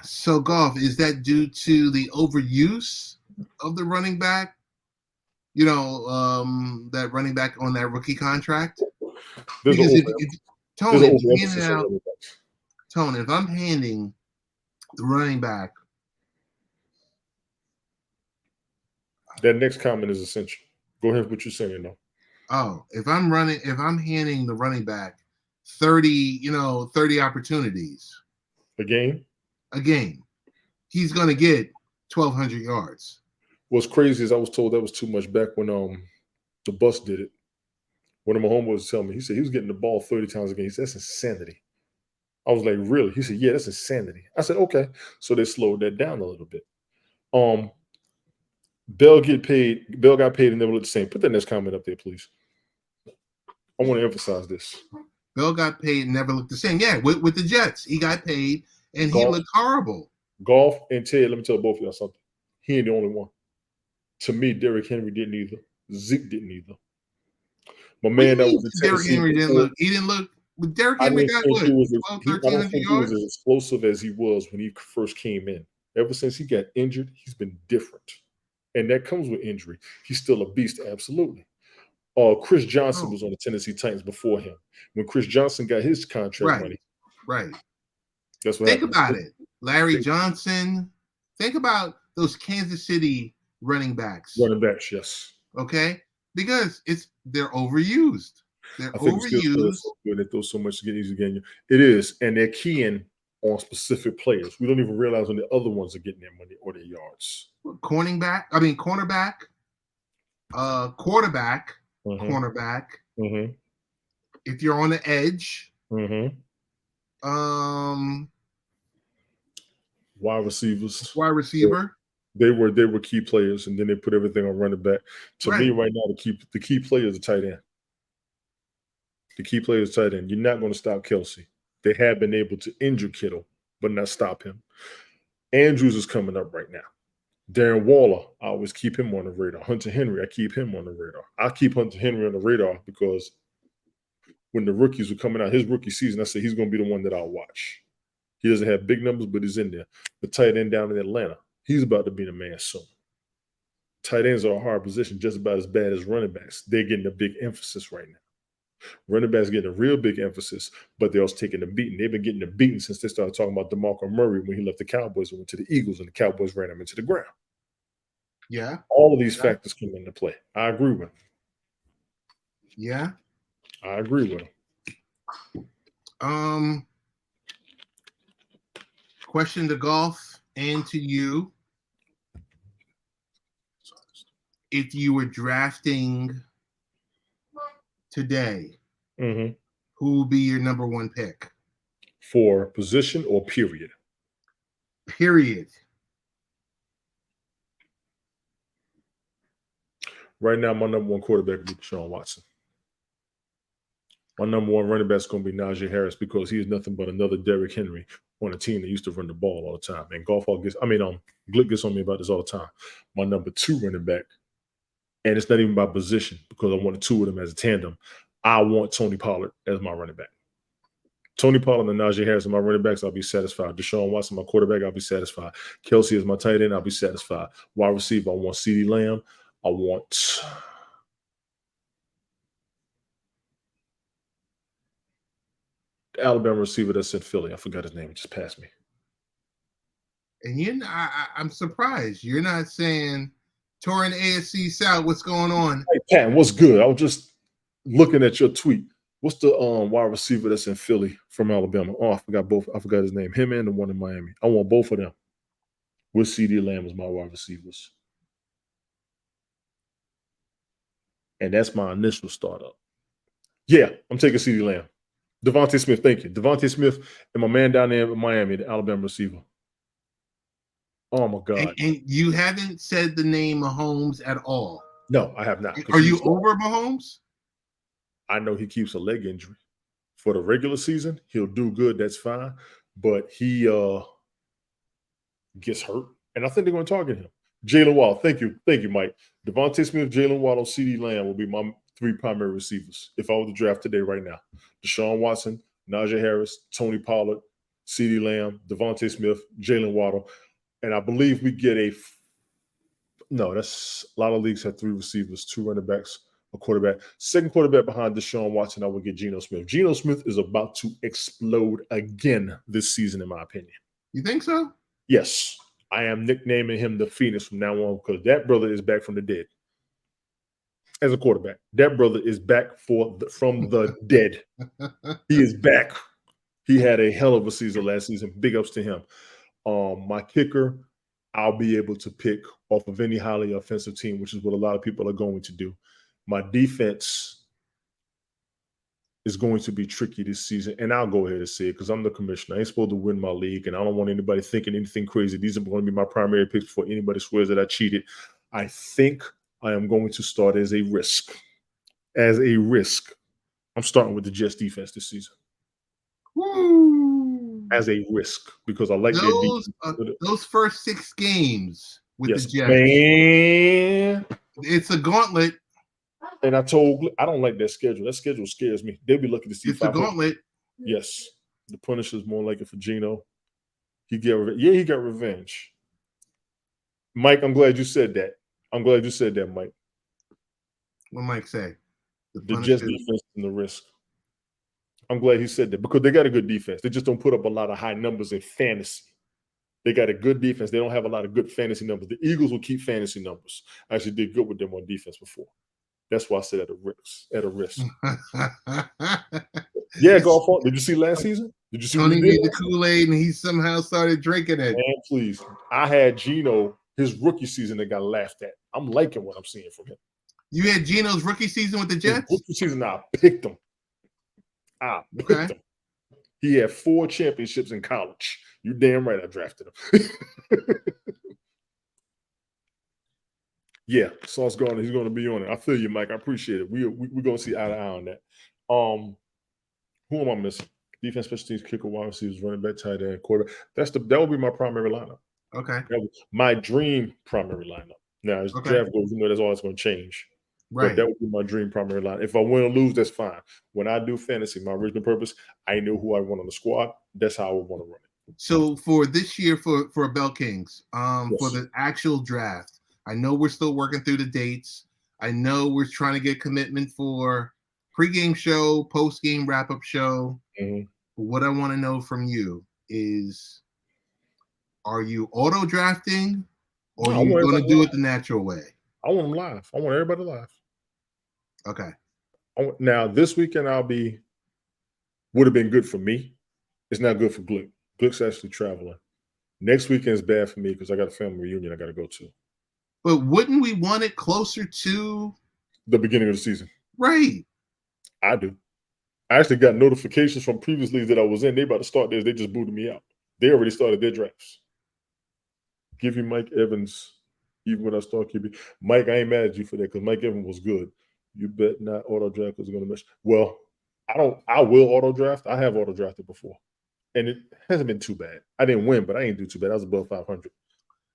so Golf, is that due to the overuse of the running back? That running back on that rookie contract? Because Tony, if I'm handing the running back, that next comment is essential. Go ahead with what you're saying, though. Oh, if I'm handing the running back 30 opportunities a game, he's going to get 1,200 yards. What's crazy is I was told that was too much back when the bus did it. One of my homeboys was telling me, he said he was getting the ball 30 times a game. He said, that's insanity. I was like, really? He said, yeah, that's insanity. I said, okay. So they slowed that down a little bit. Bell got paid and never looked the same. Put that next comment up there, please. I want to emphasize this. Bell got paid and never looked the same. Yeah, with the Jets. He got paid and he looked horrible. Golf and Ted, let me tell both of y'all something. He ain't the only one. To me, Derrick Henry didn't either. Zeke didn't either. My man, that was the Derrick Henry didn't look. He didn't look. But Derrick Henry got what? 1,300 yards? He was as explosive as he was when he first came in. Ever since he got injured, he's been different. And that comes with injury. He's still a beast, absolutely. Chris Johnson was on the Tennessee Titans before him. When Chris Johnson got his contract money. Right. That's what happened. About it. Larry Johnson. Think about those Kansas City running backs. Yes. Okay? Because they're overused. They're overused. They throw so much to get easy game. It is. And they're keying on specific players. We don't even realize when the other ones are getting their money or their yards. Cornerback, cornerback. Mm-hmm. If you're on the edge, wide receiver. They were key players, and then they put everything on running back. To me, right now, the key player is the tight end. The key player is tight end. You're not going to stop Kelsey. They have been able to injure Kittle, but not stop him. Andrews is coming up right now. Darren Waller, I always keep him on the radar. Hunter Henry, I keep him on the radar. I keep Hunter Henry on the radar because when the rookies were coming out, his rookie season, I said he's going to be the one that I'll watch. He doesn't have big numbers, but he's in there. The tight end down in Atlanta, he's about to be the man soon. Tight ends are a hard position, just about as bad as running backs. They're getting a big emphasis right now. Running backs getting a real big emphasis, but they're also taking the beating. They've been getting the beating since they started talking about DeMarco Murray when he left the Cowboys and went to the Eagles, and the Cowboys ran him into the ground. Yeah. All of these factors come into play. I agree with him. Yeah. I agree with him. Question to Golf and to you. If you were drafting today, who would be your number one pick? For position or period? Period. Right now, my number one quarterback would be Deshaun Watson. My number one running back is going to be Najee Harris because he is nothing but another Derrick Henry on a team that used to run the ball all the time. And Glick gets on me about this all the time. My number two running back, and it's not even by position because I want the two of them as a tandem. I want Tony Pollard as my running back. Tony Pollard and Najee Harris are my running backs. I'll be satisfied. Deshaun Watson, my quarterback, I'll be satisfied. Kelsey is my tight end. I'll be satisfied. Wide receiver, I want CeeDee Lamb. I want the Alabama receiver that's in Philly. I forgot his name. It just passed me. And I'm surprised you're not saying touring AFC South. What's going on? Hey, Pat, what's good? I was just looking at your tweet. What's the wide receiver that's in Philly from Alabama? Oh, I forgot both. I forgot his name. Him and the one in Miami. I want both of them with CeeDee Lamb as my wide receivers. And that's my initial startup. Yeah, I'm taking CeeDee Lamb. Devontae Smith, thank you. Devontae Smith and my man down there in Miami, the Alabama receiver. Oh, my God. And you haven't said the name Mahomes at all. No, I have not. Are you over Mahomes? I know he keeps a leg injury. For the regular season, he'll do good. That's fine. But he gets hurt. And I think they're going to target him. Jalen Waddle. Thank you. Thank you, Mike. Devontae Smith, Jalen Waddle, CeeDee Lamb will be my 3 primary receivers if I were to draft today right now. Deshaun Watson, Najee Harris, Tony Pollard, CeeDee Lamb, Devontae Smith, Jalen Waddle. And I believe we get that's a lot of leagues have 3 receivers, 2 running backs, a quarterback. Second quarterback behind Deshaun Watson, I would get Geno Smith. Geno Smith is about to explode again this season, in my opinion. You think so? Yes. I am nicknaming him the Phoenix from now on because that brother is back from the dead. As a quarterback, that brother is back from the dead. He is back. He had a hell of a season last season. Big ups to him. My kicker, I'll be able to pick off of any highly offensive team, which is what a lot of people are going to do. My defense is going to be tricky this season, and I'll go ahead and say it because I'm the commissioner. I ain't supposed to win my league, and I don't want anybody thinking anything crazy. These are going to be my primary picks before anybody swears that I cheated. I think I am going to start as a risk. As a risk, I'm starting with the Jets defense this season. Woo. As a risk, because I like those first 6 games with the Jets. Man. It's a gauntlet. And I don't like that schedule. That schedule scares me. They'll be lucky to see. It's a gauntlet. Yes, the Punisher's more like it for Geno. He got revenge. Mike, I'm glad you said that. Mike. What Mike say? The Jets defense and the risk. I'm glad he said that because they got a good defense. They just don't put up a lot of high numbers in fantasy. They got a good defense. They don't have a lot of good fantasy numbers. The Eagles will keep fantasy numbers. I actually did good with them on defense before. That's why I said at a risk. Yeah, golf on. Did you see last season? Did you see Tony made the Kool-Aid and he somehow started drinking it? Man, please. I had Geno his rookie season that got laughed at. I'm liking what I'm seeing from him. You had Geno's rookie season with the Jets? His rookie season, I picked him. Him. He had 4 championships in college. You damn right I drafted him. Yeah, Sauce Gardner, he's going to be on it. I feel you, Mike. I appreciate it. We're going to see eye to eye on that. Who am I missing? Defense, special teams, kicker, wide receivers, running back, tight end, quarter. That will be my primary lineup. Okay. My dream primary lineup. Now, as draft goes, that's always going to change. Right. But that would be my dream primary line. If I win or lose, that's fine. When I do fantasy, my original purpose, I know who I want on the squad. That's how I would want to run it. So for this year, for Bell Kings, for the actual draft, I know we're still working through the dates. I know we're trying to get commitment for pregame show, postgame wrap-up show. Mm-hmm. But what I want to know from you is, are you auto-drafting or are you going to do it the natural way? I want them live. I want everybody live. Okay. Now, this weekend would have been good for me. It's not good for Glick. Glick's actually traveling. Next weekend is bad for me because I got a family reunion I got to go to. But wouldn't we want it closer to the beginning of the season? Right. I do. I actually got notifications from previous leagues that I was in. They about to start theirs. They just booted me out. They already started their drafts. Give you Mike Evans, even when I start QB. Mike, I ain't mad at you for that because Mike Evans was good. You bet not auto draft is going to mess. Well, I will auto draft. I have auto drafted before. And it hasn't been too bad. I didn't win, but I ain't do too bad. I was above 500.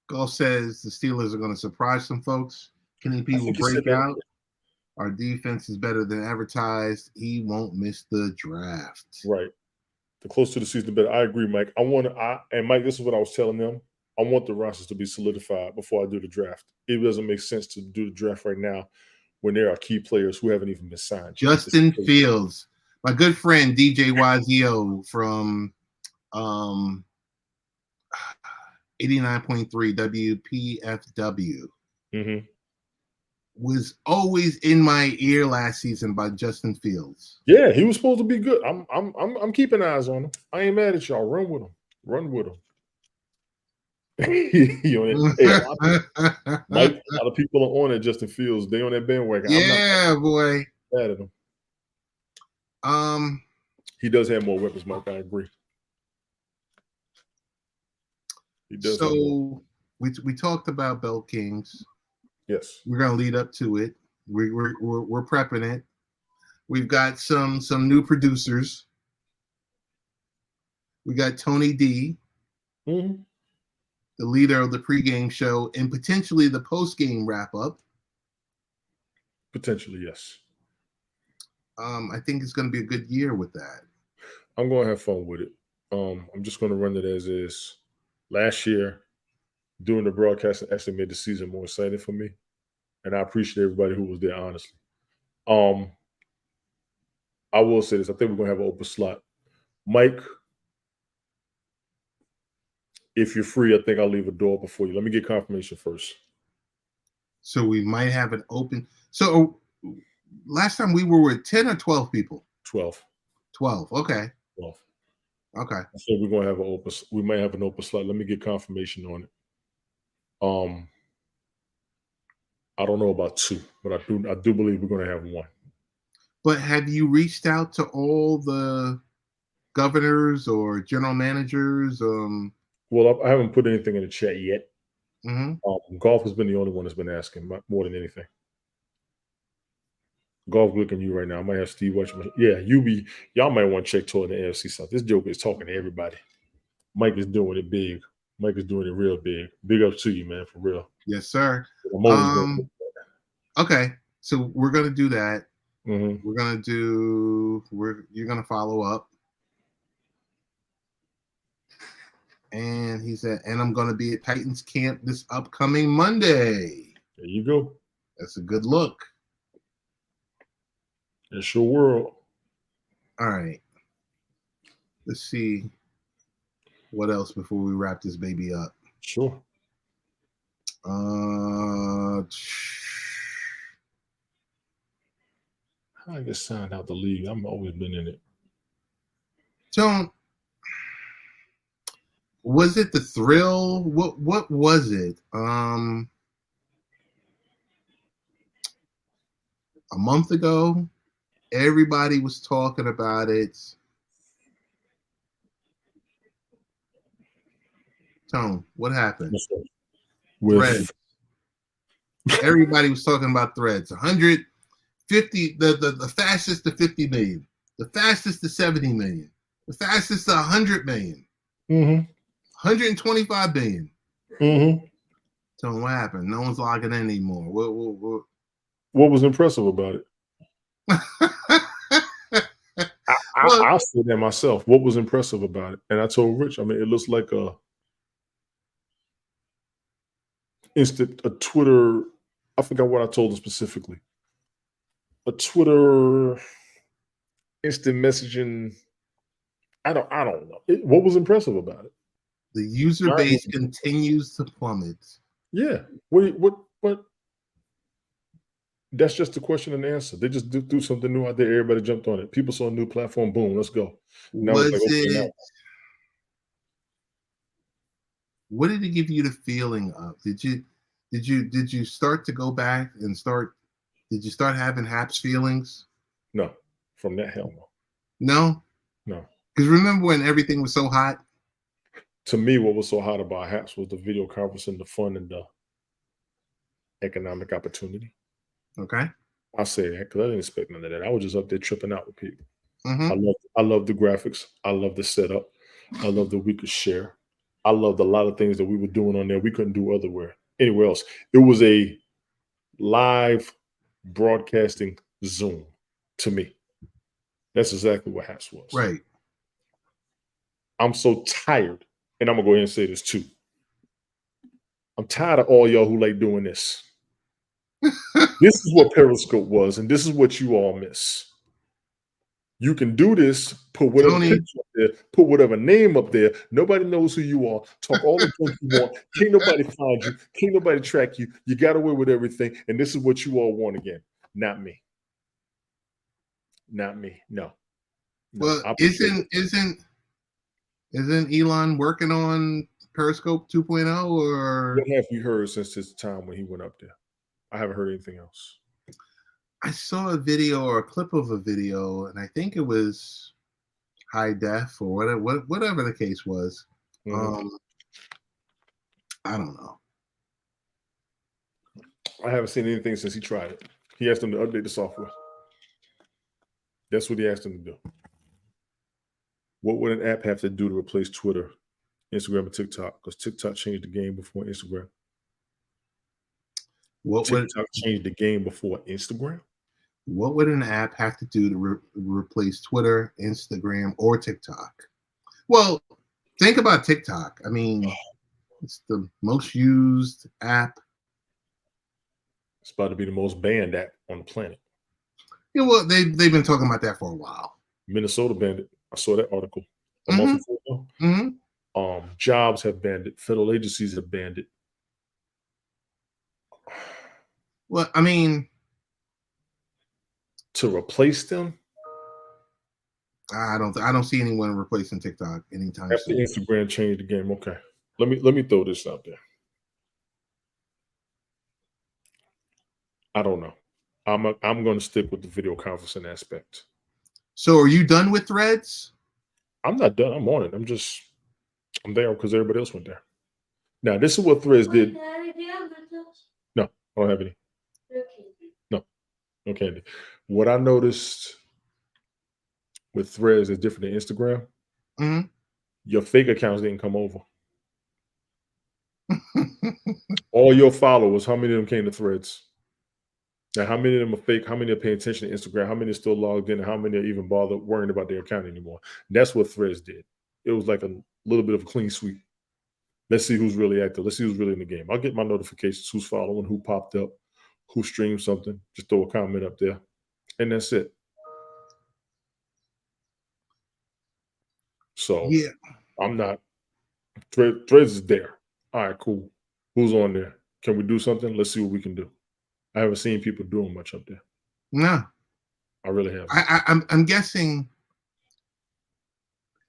Golf says the Steelers are going to surprise some folks. Kenny P will break out. Our defense is better than advertised. He won't miss the draft. Right. The closer to the season, the better. I agree, Mike. And Mike, this is what I was telling them. I want the rosters to be solidified before I do the draft. It doesn't make sense to do the draft right now when there are key players who haven't even been signed. Justin Fields, my good friend DJ Wazio from 89.3 WPFW. Mm-hmm. Was always in my ear last season by Justin Fields. Yeah, he was supposed to be good. I'm keeping eyes on him. I ain't mad at y'all. Run with him. Hey, Mike, a lot of people are on it. Justin Fields, they on that bandwagon. Yeah, boy. Mad at him. He does have more weapons, Mike. I agree. He does. So we talked about Bell Kings. Yes. We're gonna lead up to it. We're prepping it. We've got some new producers. We got Tony D, Mm-hmm. the leader of the pregame show, and potentially the postgame wrap up. Potentially, yes. I think it's going to be a good year with that. I'm going to have fun with it. I'm just going to run it as is. Last year, doing the broadcast actually made the season more exciting for me, and I appreciate everybody who was there. Honestly, I will say this: I think we're going to have an open slot. Mike, if you're free, I think I'll leave a door open for you. Let me get confirmation first. So we might have an open. So last time we were with 10 or 12 people. 12. 12. Okay. 12. Okay. So we're going to have an open. We might have an open slot. Let me get confirmation on it. I don't know about 2, but I do believe we're going to have 1. But have you reached out to all the governors or general managers? Well, I haven't put anything in the chat yet. Mm-hmm. Golf has been the only one that's been asking more than anything. Golf looking you right now. I might have Steve watch. Yeah, y'all might want to check toward the AFC South. This joker is talking to everybody. Mike is doing it big. Mike is doing it real big. Big up to you, man, for real. Yes, sir. I'm okay, so we're gonna do that. Mm-hmm. You're gonna follow up. And he said, and I'm gonna be at Titans camp this upcoming Monday. There you go. That's a good look. It's your world. All right. Let's see what else before we wrap this baby up. Sure. How I get signed out the league. I've always been in it. Don't. Was it the thrill? What was it? A month ago, everybody was talking about it. Tone, what happened? Threads. Everybody was talking about Threads. 150, the fastest to 50 million, the fastest to 70 million, the fastest to 100 million, 125 billion. Tone, what happened? No one's logging in anymore. What was impressive about it? I'll say that myself. What was impressive about it? And I told Rich, I mean, it looks like a Twitter. I forgot what I told him specifically. A Twitter instant messaging. I don't know. What was impressive about it? The user base continues to plummet. Yeah. What? That's just the question and answer. They just do something new out there. Everybody jumped on it. People saw a new platform. Boom, let's go. Now what did it give you the feeling of? Did you start to go back and did you start having Haps feelings? No, from that, hell no. No. Because remember when everything was so hot? To me, what was so hot about Haps was the video conferencing, the fun, and the economic opportunity. Okay. I'll say that because I didn't expect none of that. I was just up there tripping out with people. I love the graphics. I love the setup. I love that we could share. I loved a lot of things that we were doing on there we couldn't do anywhere else. It was a live broadcasting Zoom to me. That's exactly what Haps was. Right. I'm so tired, and I'm gonna go ahead and say this too. I'm tired of all y'all who like doing this. This is what Periscope was, and this is what you all miss. You can do this, put whatever picture up there, put whatever name up there. Nobody knows who you are. Talk all the junk you want. Can't nobody find you. Can't nobody track you. You got away with everything, and this is what you all want again. Not me. Not me. No. Well, isn't Elon working on Periscope 2.0 or what have you heard since his time when he went up there? I haven't heard anything else. I saw a video or a clip of a video, and I think it was high def or whatever the case was. I don't know. I haven't seen anything since he tried it. He asked them to update the software. That's what he asked them to do. What would an app have to do to replace Twitter, Instagram, and TikTok? Because TikTok changed the game before Instagram. TikTok changed the game before Instagram? What would an app have to do to replace Twitter, Instagram, or TikTok? Well, think about TikTok. I mean, it's the most used app. It's about to be the most banned app on the planet. You know what? They've been talking about that for a while. Minnesota banned it. I saw that article a month before. Jobs have banned it. Federal agencies have banned it. Well, I mean, to replace them, I don't see anyone replacing TikTok anytime after soon. Instagram changed the game. Okay, let me throw this out there. I don't know. I'm going to stick with the video conferencing aspect. So, are you done with Threads? I'm not done. I'm on it. I'm there because everybody else went there. Now, this is what Threads did. No, I don't have any. No candy. What I noticed with Threads is different than Instagram. Your fake accounts didn't come over. All your followers, how many of them came to Threads? Now, how many of them are fake? How many are paying attention to Instagram? How many are still logged in? And how many are even bothered worrying about their account anymore? That's what Threads did. It was like a little bit of a clean sweep. Let's see who's really active. Let's see who's really in the game. I'll get my notifications, who's following, who popped up, who streamed something. Just throw a comment up there. And that's it. So yeah, I'm not. Threads is there. All right, cool. Who's on there? Can we do something? Let's see what we can do. I haven't seen people doing much up there. No, I really haven't. I'm guessing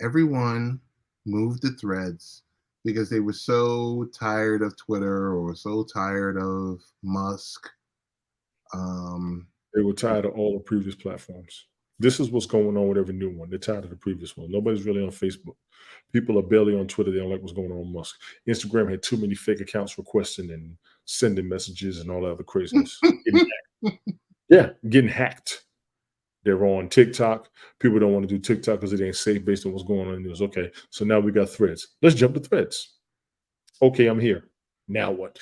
everyone moved to Threads because they were so tired of Twitter or so tired of Musk. They were tired of all the previous platforms. This is what's going on with every new one. They're tired of the previous one. Nobody's really on Facebook. People are barely on Twitter. They don't like what's going on with Musk. Instagram had too many fake accounts requesting and sending messages and all that other craziness. Getting hacked. They're on TikTok. People don't want to do TikTok because it ain't safe based on what's going on in the news. Okay, so now we got Threads. Let's jump to Threads. Okay, I'm here. Now what?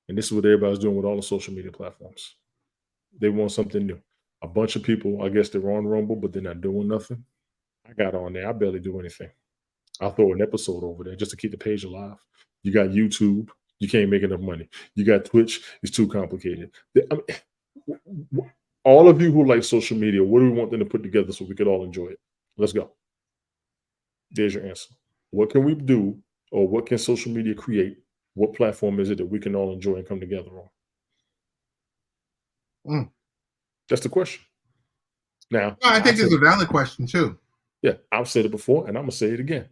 And this is what everybody's doing with all the social media platforms. They want something new. A bunch of people, I guess they're on Rumble, but they're not doing nothing. I got on there. I barely do anything. I'll throw an episode over there just to keep the page alive. You got YouTube. You can't make enough money. You got Twitch. It's too complicated. I mean, all of you who like social media, what do we want them to put together so we could all enjoy it? Let's go. There's your answer. What can we do, or what can social media create? What platform is it that we can all enjoy and come together on? That's the question. Now, I think it's a valid question too. Yeah, I've said it before, and I'm gonna say it again.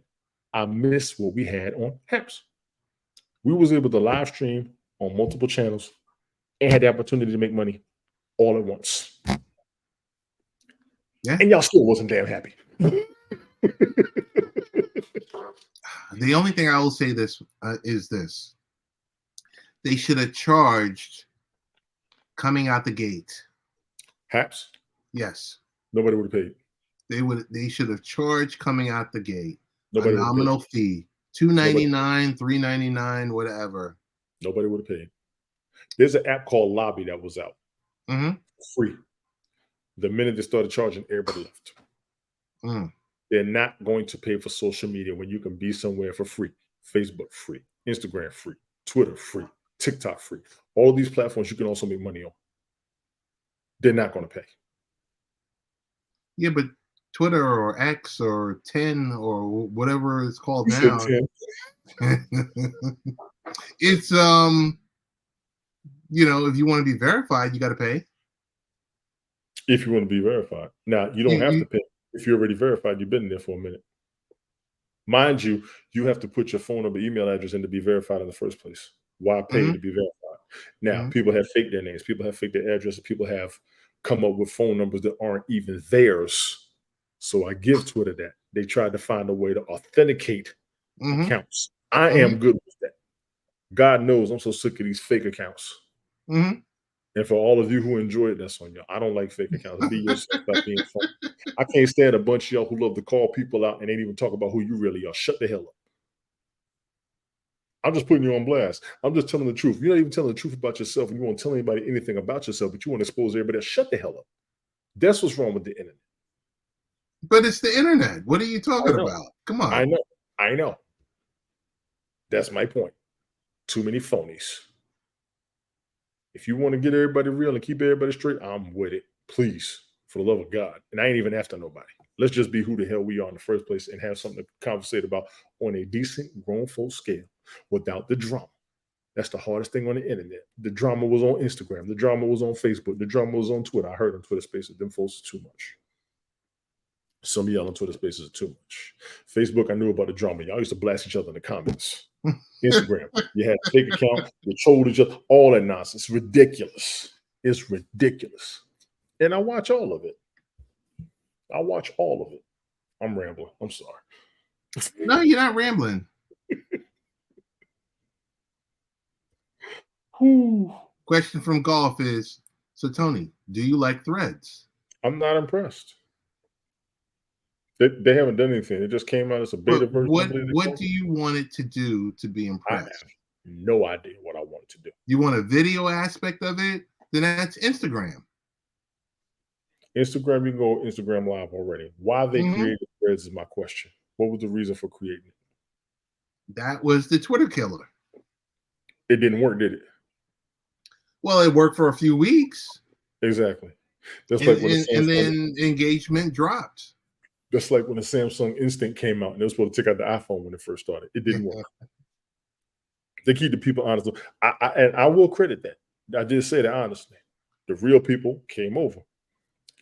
I miss what we had on Haps. We was able to live stream on multiple channels and had the opportunity to make money all at once. Yeah, and y'all still wasn't damn happy. The only thing I will say is this: they should have charged coming out the gate. Haps? Yes. Nobody would have paid. They should have charged coming out the gate. Nobody a nominal fee. $2.99, $3.99, whatever. Nobody would have paid. There's an app called Lobby that was out. Free. The minute they started charging, everybody left. They're not going to pay for social media when you can be somewhere for free. Facebook free, Instagram free, Twitter free, TikTok free. All these platforms you can also make money on. They're not going to pay. Yeah, but Twitter or X or 10 or whatever it's called now. It's if you want to be verified, you got to pay. If you want to be verified. Now, you don't have to pay. If you're already verified, you've been there for a minute. Mind you, you have to put your phone number, email address in to be verified in the first place. Why pay to be verified? Now, people have faked their names. People have faked their addresses. People have come up with phone numbers that aren't even theirs. So I give Twitter that. They tried to find a way to authenticate accounts. I am good with that. God knows I'm so sick of these fake accounts. Mhm. And for all of you who enjoy it, that's on y'all. I don't like fake accounts. Be yourself, stop being funny. I can't stand a bunch of y'all who love to call people out and ain't even talk about who you really are. Shut the hell up. I'm just putting you on blast. I'm just telling the truth. You're not even telling the truth about yourself, and you won't tell anybody anything about yourself, but you want to expose everybody else. Shut the hell up. That's what's wrong with the internet. But it's the internet. What are you I talking know. about? Come on. I know. I know. That's my point. Too many phonies. If you want to get everybody real and keep everybody straight, I'm with it. Please, for the love of God. And I ain't even after nobody. Let's just be who the hell we are in the first place and have something to conversate about on a decent grown folk scale without the drama. That's the hardest thing on the internet. The drama was on Instagram. The drama was on Facebook. The drama was on Twitter. I heard on Twitter Spaces, them folks are too much. Some of y'all on Twitter Spaces are too much. Facebook, I knew about the drama. Y'all used to blast each other in the comments. Instagram, you had a fake account, you trolled each other, all that nonsense. It's ridiculous. It's ridiculous. And I watch all of it. I watch all of it. I'm rambling. I'm sorry. No, you're not rambling. Whew. Question from golf is, so Tony, do you like threads? I'm not impressed. They haven't done anything. It just came out as a beta But version. what do you want it to do to be I impressed? have no idea what I want it to do. You want a video aspect of it? Then that's Instagram. Instagram, you can go Instagram Live already. Why they Mhm. created threads is my question. What was the reason for creating it? That was the Twitter killer. It didn't work, did it? Well, it worked for a few weeks, Exactly. That's and, like when the and Samsung. then engagement dropped. That's like when the Samsung Instinct came out and it was supposed to take out the iPhone when it first started. It didn't work. They keep the people honest. And I will credit that. I did say that honestly. The real people came over.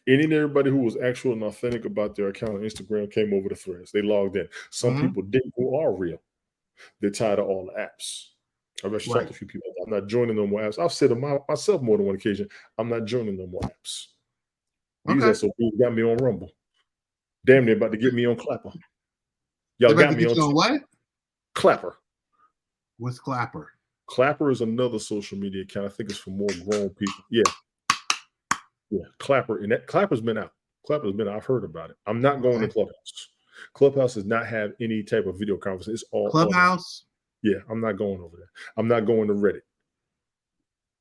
Any and everybody who was actual and authentic about their account on Instagram came over to Threads. They logged in. Some Mhm. people didn't who are real. They're tired of all the apps. I've actually talked to a few people. I'm not joining no more apps. I've said to myself more than one occasion, I'm not joining no more apps. These Okay. SOBs got me on Rumble. Damn, they're about to get me on Clapper. They're Y'all about got to me get you on what? Clapper. What's Clapper? Clapper is another social media account. I think it's for more grown people. Yeah. Clapper. And that Clapper's been out. Clapper's been out. I've heard about it. I'm not going to Clubhouse. Clubhouse does not have any type of video conference. It's all Clubhouse. Yeah, I'm not going over there. I'm not going to Reddit.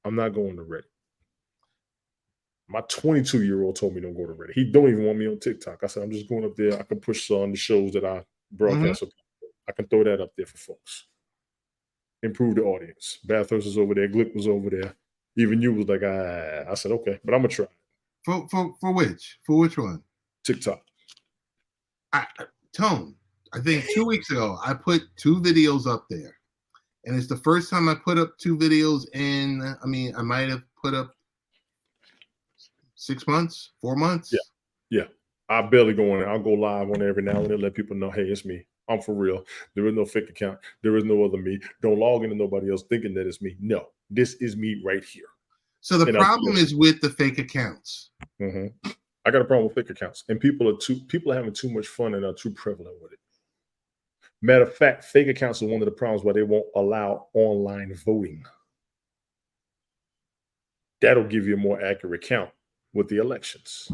I'm not going to Reddit. My 22-year-old told me don't go to Reddit. He don't even want me on TikTok. I said, I'm just going up there. I can push on the shows that I broadcast. I can throw that up there for folks. Improve the audience. Bathurst was over there. Glick was over there. Even you was like, I said, okay, but I'm going to try. For which? For which one? TikTok. Tone, I think 2 weeks ago, I put 2 videos up there. And it's the first time I put up 2 videos in, I might have put up 6 months, 4 months. Yeah. I barely go on there. I'll go live on there every now and then, let people know, hey, it's me. I'm for real. There is no fake account. There is no other me. Don't log into nobody else thinking that it's me. No, this is me right here. So the problem is with the fake accounts. Mm-hmm. I got a problem with fake accounts. And people are having too much fun and are too prevalent with it. Matter of fact, fake accounts are one of the problems why they won't allow online voting. That'll give you a more accurate count with the elections.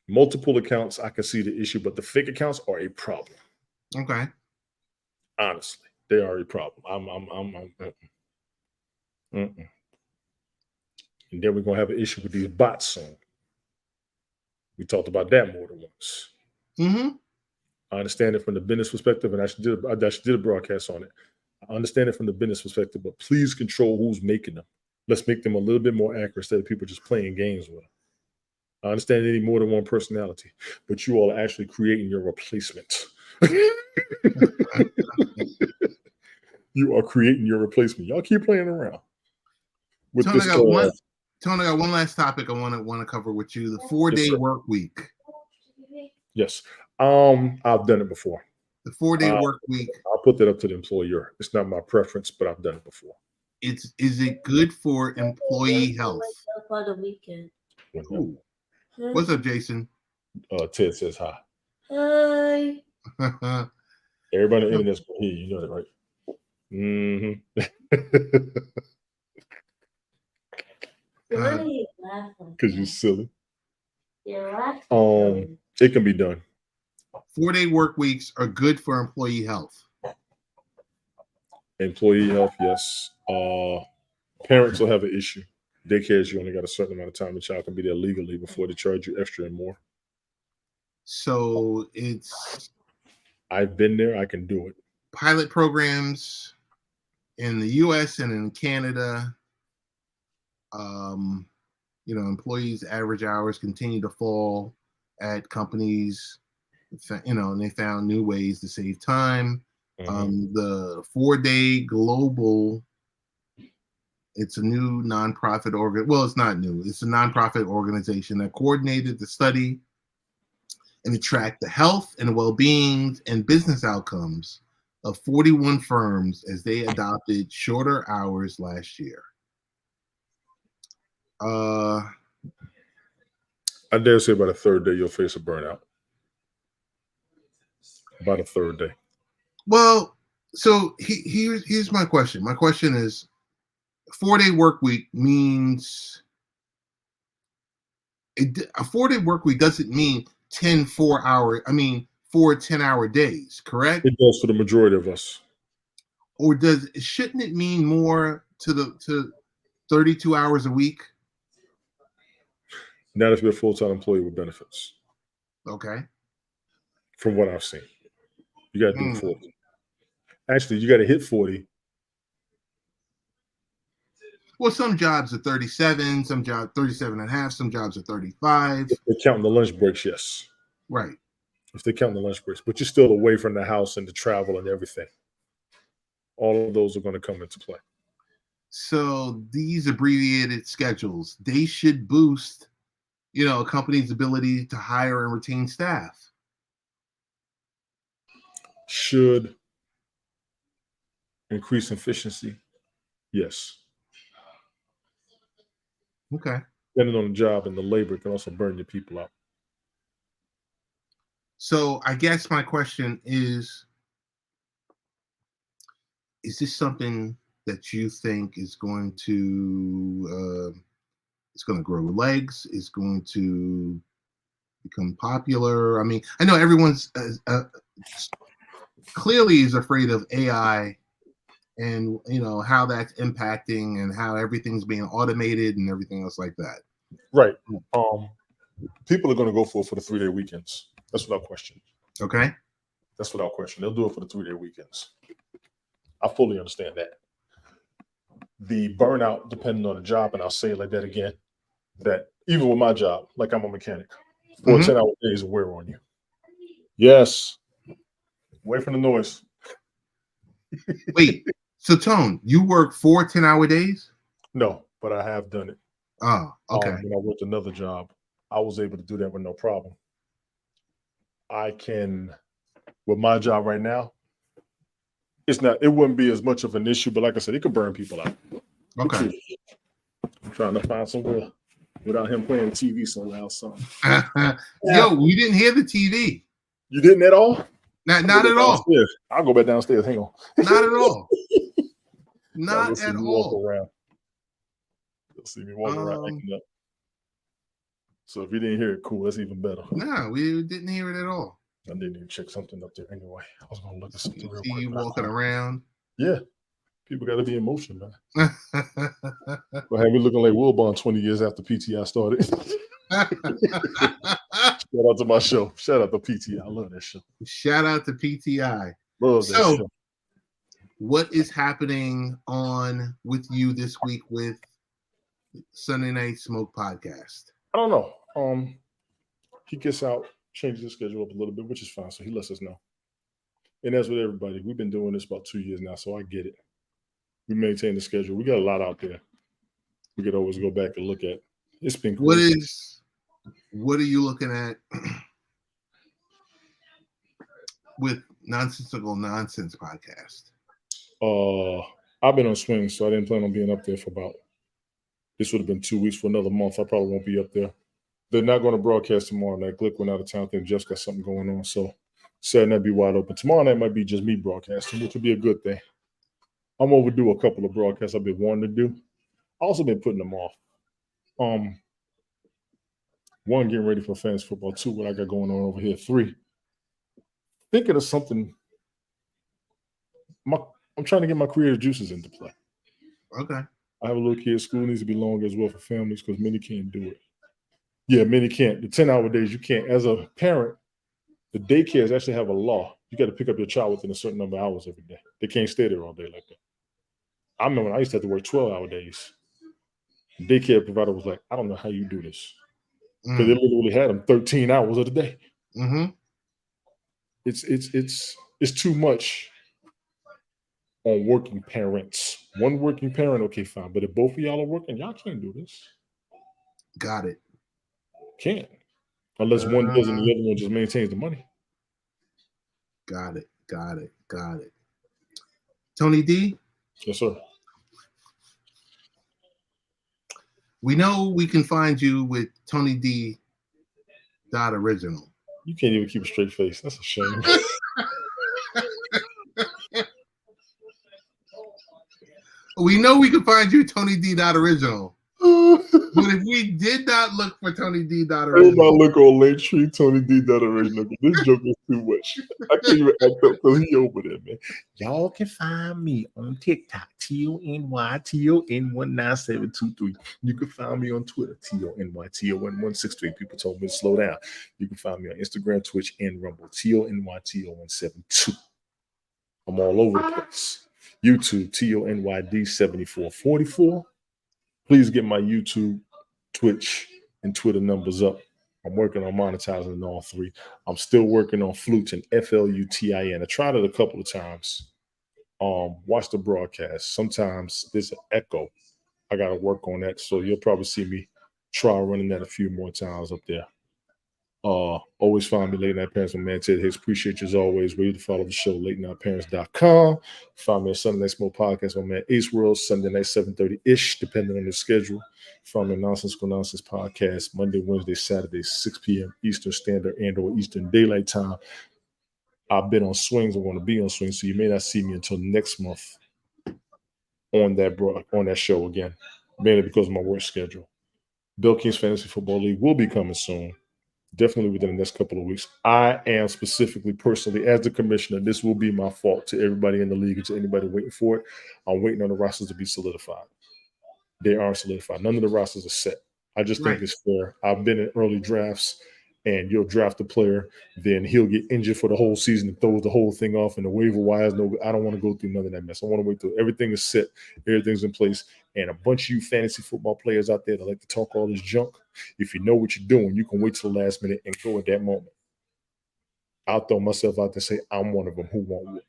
Multiple accounts, I can see the issue, but the fake accounts are a problem. Okay. Honestly, they are a problem. And then we're gonna have an issue with these bots soon. We talked about that more than once. Mm-hmm. I understand it from the business perspective, and I actually did a broadcast on it. I understand it from the business perspective, but please control who's making them. Let's make them a little bit more accurate instead of people just playing games with them. I understand they need more than one personality, but you all are actually creating your replacement. You are creating your replacement. Y'all keep playing around with Tony, this. I got one last topic I want to cover with you: the 4-day work week. Yes, I've done it before. The 4-day work week. I'll put that up to the employer. It's not my preference, but I've done it before. Is it good for employee health? On the weekend. Ooh. What's up, Jason? Ted says hi. Hi. Everybody on the internet's going to hear you. You know that, right? Mm-hmm. Uh, Because you're silly. It can be done. 4-day work weeks are good for employee health. Employee health, yes. Parents will have an issue. Daycares, you only got a certain amount of time the child can be there legally before they charge you extra and more. So it's I've been there. I can do it. pilot programs in the U.S. and in Canada. Employees' average hours continue to fall at companies. And they found new ways to save time. The 4-day global, it's a new nonprofit well, it's not new. It's a nonprofit organization that coordinated the study and to track the health and well-being and business outcomes of 41 firms as they adopted shorter hours last year. I dare say by the third day you'll face a burnout. By the third day. Well, so here's my question. My question is, 4-day work week means a 4-day work week doesn't mean 4 10-hour days, correct? It does for the majority of us. Or shouldn't it mean more to 32 hours a week? Not if you're a full-time employee with benefits. Okay. From what I've seen. You got to do 40. Actually, you got to hit 40. Well, some jobs are 37, some jobs 37 and a half, some jobs are 35. If they're counting the lunch breaks, yes. Right. If they're counting the lunch breaks, but you're still away from the house and the travel and everything. All of those are going to come into play. So these abbreviated schedules, they should boost, a company's ability to hire and retain staff. Should increase efficiency? Yes. Okay. Depending on the job and the labor, it can also burn your people out. So I guess my question is this something that you think is going to grow legs? Is going to become popular? I mean, I know everyone's clearly is afraid of AI and how that's impacting and how everything's being automated and everything else like that. Right. People are going to go for the 3-day weekends. That's without question. Okay. That's without question. They'll do it for the 3-day weekends. I fully understand that. The burnout, depending on the job, and I'll say it like that again, that even with my job, like I'm a mechanic, 4 10-hour days will wear on you. Yes. Away from the noise. Wait, so Tone, you work 4 10-hour days? No, but I have done it. Oh, okay. When I worked another job, I was able to do that with no problem. I can, with my job right now, it wouldn't be as much of an issue, but like I said, it could burn people out. Okay. I'm trying to find somewhere without him playing TV so loud. Yo, we didn't hear the TV. You didn't at all? Not at all. I'll go back downstairs. Hang on. Not at all. Not at all. You'll see me walking around acting up. So if you didn't hear it, cool. That's even better. No, we didn't hear it at all. I didn't even check something up there anyway. I was going to look at something real quick. See you walking around. Yeah. People got to be emotional, man. But have me looking like Wilbon 20 years after PTI started. Shout out to my show. Shout out to PTI. I love that show. Shout out to PTI. Love that show. What is happening with you this week with Sunday Night Smoke podcast? I don't know. He gets out, changes his schedule up a little bit, which is fine. So he lets us know. And as with everybody, we've been doing this about 2 years now, so I get it. We maintain the schedule. We got a lot out there. We could always go back and look at. It's been cool. What are you looking at with Nonsensical Nonsense podcast? I've been on swing, so I didn't plan on being up there this would have been 2 weeks for another month. I probably won't be up there. They're not going to broadcast tomorrow night. Glick went out of town. I think Jeff's got something going on. So Saturday night be wide open. Tomorrow night might be just me broadcasting, which would be a good thing. I'm overdue a couple of broadcasts I've been wanting to do. I also been putting them off. One, getting ready for fantasy football. Two, what I got going on over here. Three, thinking of something. I'm trying to get my creative juices into play. Okay. I have a little kid. School needs to be long as well for families because many can't do it. Yeah, many can't. The 10-hour days, you can't. As a parent, the daycares actually have a law. You got to pick up your child within a certain number of hours every day. They can't stay there all day like that. I remember when I used to have to work 12-hour days. The daycare provider was like, I don't know how you do this. Because they literally had them 13 hours of the day. Mm-hmm. It's too much on working parents. One working parent, okay, fine. But if both of y'all are working, y'all can't do this. Got it. Can't. Unless one does and the other one just maintains the money. Got it. Tony D? Yes, sir. We know we can find you with Tony D. Original. You can't even keep a straight face. That's a shame. We know we can find you Tony D. Original. But if we did not look for Tony D. Original, everybody look on Linktree, Tony D. Original. This joke is too much. I can't even act up because he over there, man. Y'all can find me on TikTok, TONYTON19723. You can find me on Twitter, TONYTO1163. People told me to slow down. You can find me on Instagram, Twitch, and Rumble, TONYTO172. I'm all over the place. YouTube, TONYD7444. Please get my YouTube, Twitch, and Twitter numbers up. I'm working on monetizing in all three. I'm still working on Flutin, FLUTIN. I tried it a couple of times. Watch the broadcast. Sometimes there's an echo. I got to work on that. So you'll probably see me try running that a few more times up there. Always find me Late Night Parents with man Ted Hicks. Appreciate you as always. Ready to follow the show, latenightparents.com. Find me on Sunday Night Smoke Podcast with man Ace World, Sunday night 7:30-ish, depending on the schedule. Find me on Nonsensical Nonsense Podcast, Monday, Wednesday, Saturday, 6 p.m. Eastern Standard and or Eastern Daylight Time. I've been on swings. I want to be on swings, so you may not see me until next month on that show again, mainly because of my work schedule. Bill King's Fantasy Football League will be coming soon. Definitely within the next couple of weeks. I am specifically, personally, as the commissioner, this will be my fault to everybody in the league and to anybody waiting for it. I'm waiting on the rosters to be solidified. They aren't solidified. None of the rosters are set. I just think it's fair. I've been in early drafts, and you'll draft a player, then he'll get injured for the whole season and throws the whole thing off, and the waiver wires. No, I don't want to go through none of that mess. I want to wait till everything is set, everything's in place, and a bunch of you fantasy football players out there that like to talk all this junk, if you know what you're doing, you can wait till the last minute and go at that moment. I'll throw myself out there and say I'm one of them who won't win.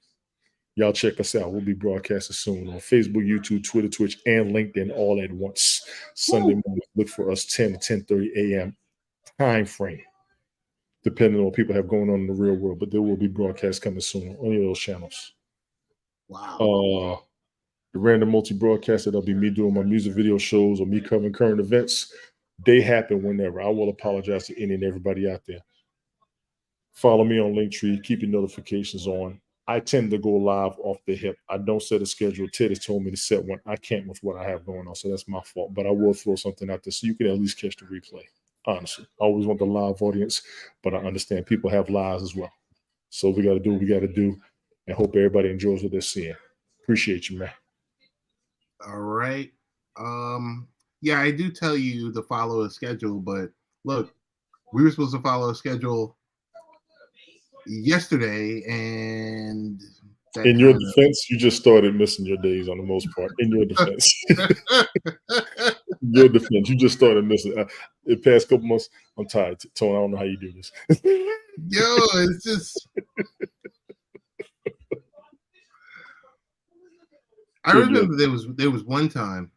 Y'all check us out. We'll be broadcasting soon on Facebook, YouTube, Twitter, Twitch, and LinkedIn all at once. Sunday morning, look for us 10 to 10:30 a.m. time frame, depending on what people have going on in the real world. But there will be broadcasts coming soon on any of those channels. Wow. The random multi-broadcast, that'll be me doing my music video shows or me covering current events. They happen whenever. I will apologize to any and everybody out there. Follow me on Linktree. Keep your notifications on. I tend to go live off the hip. I don't set a schedule. Ted has told me to set one. I can't with what I have going on, so that's my fault. But I will throw something out there so you can at least catch the replay. Honestly, I always want the live audience, but I understand people have lives as well. So we got to do what we got to do, and hope everybody enjoys what they're seeing. Appreciate you, man. All right. Yeah, I do tell you to follow a schedule, but look, we were supposed to follow a schedule yesterday, and in your defense, you just started missing your days on the most part. In your defense, your defense, you just started missing. The past couple months, I'm tired. Tony, I don't know how you do this. Yo, it's just. I remember there was one time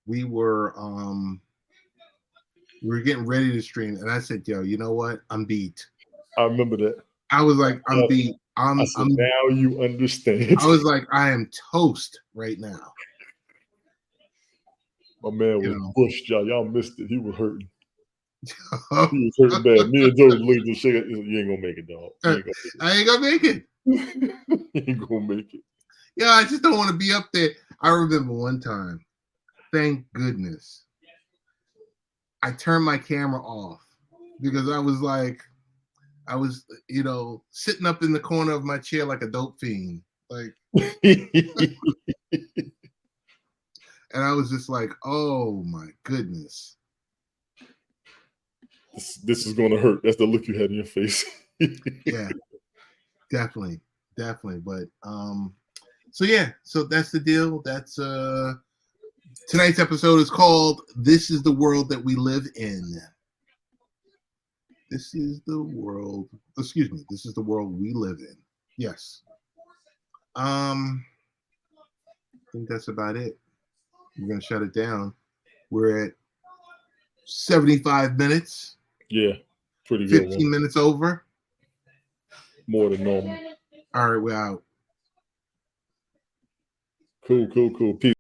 we were getting ready to stream, and I said, "Yo, you know what? I'm beat." I remember that. I was like, "I'm beat." I said, now you understand. I was like, I am toast right now. My man was pushed, y'all. Y'all missed it. He was hurting. He was hurting bad. Me and Joe looked and said, "You ain't gonna make it, dog. I ain't gonna make it. You ain't gonna make it." Yeah, I just don't want to be up there. I remember one time, thank goodness, I turned my camera off because I was like, sitting up in the corner of my chair like a dope fiend. Like, and I was just like, oh my goodness. This is going to hurt. That's the look you had in your face. Yeah, definitely. But so yeah, so that's the deal. That's tonight's episode is called "This Is the World That We Live In." This is the world. Excuse me. This is the world we live in. Yes. I think that's about it. We're gonna shut it down. We're at 75 minutes. Yeah, pretty good. 15 minutes over. More than normal. All right, we're out. Cool. Peace.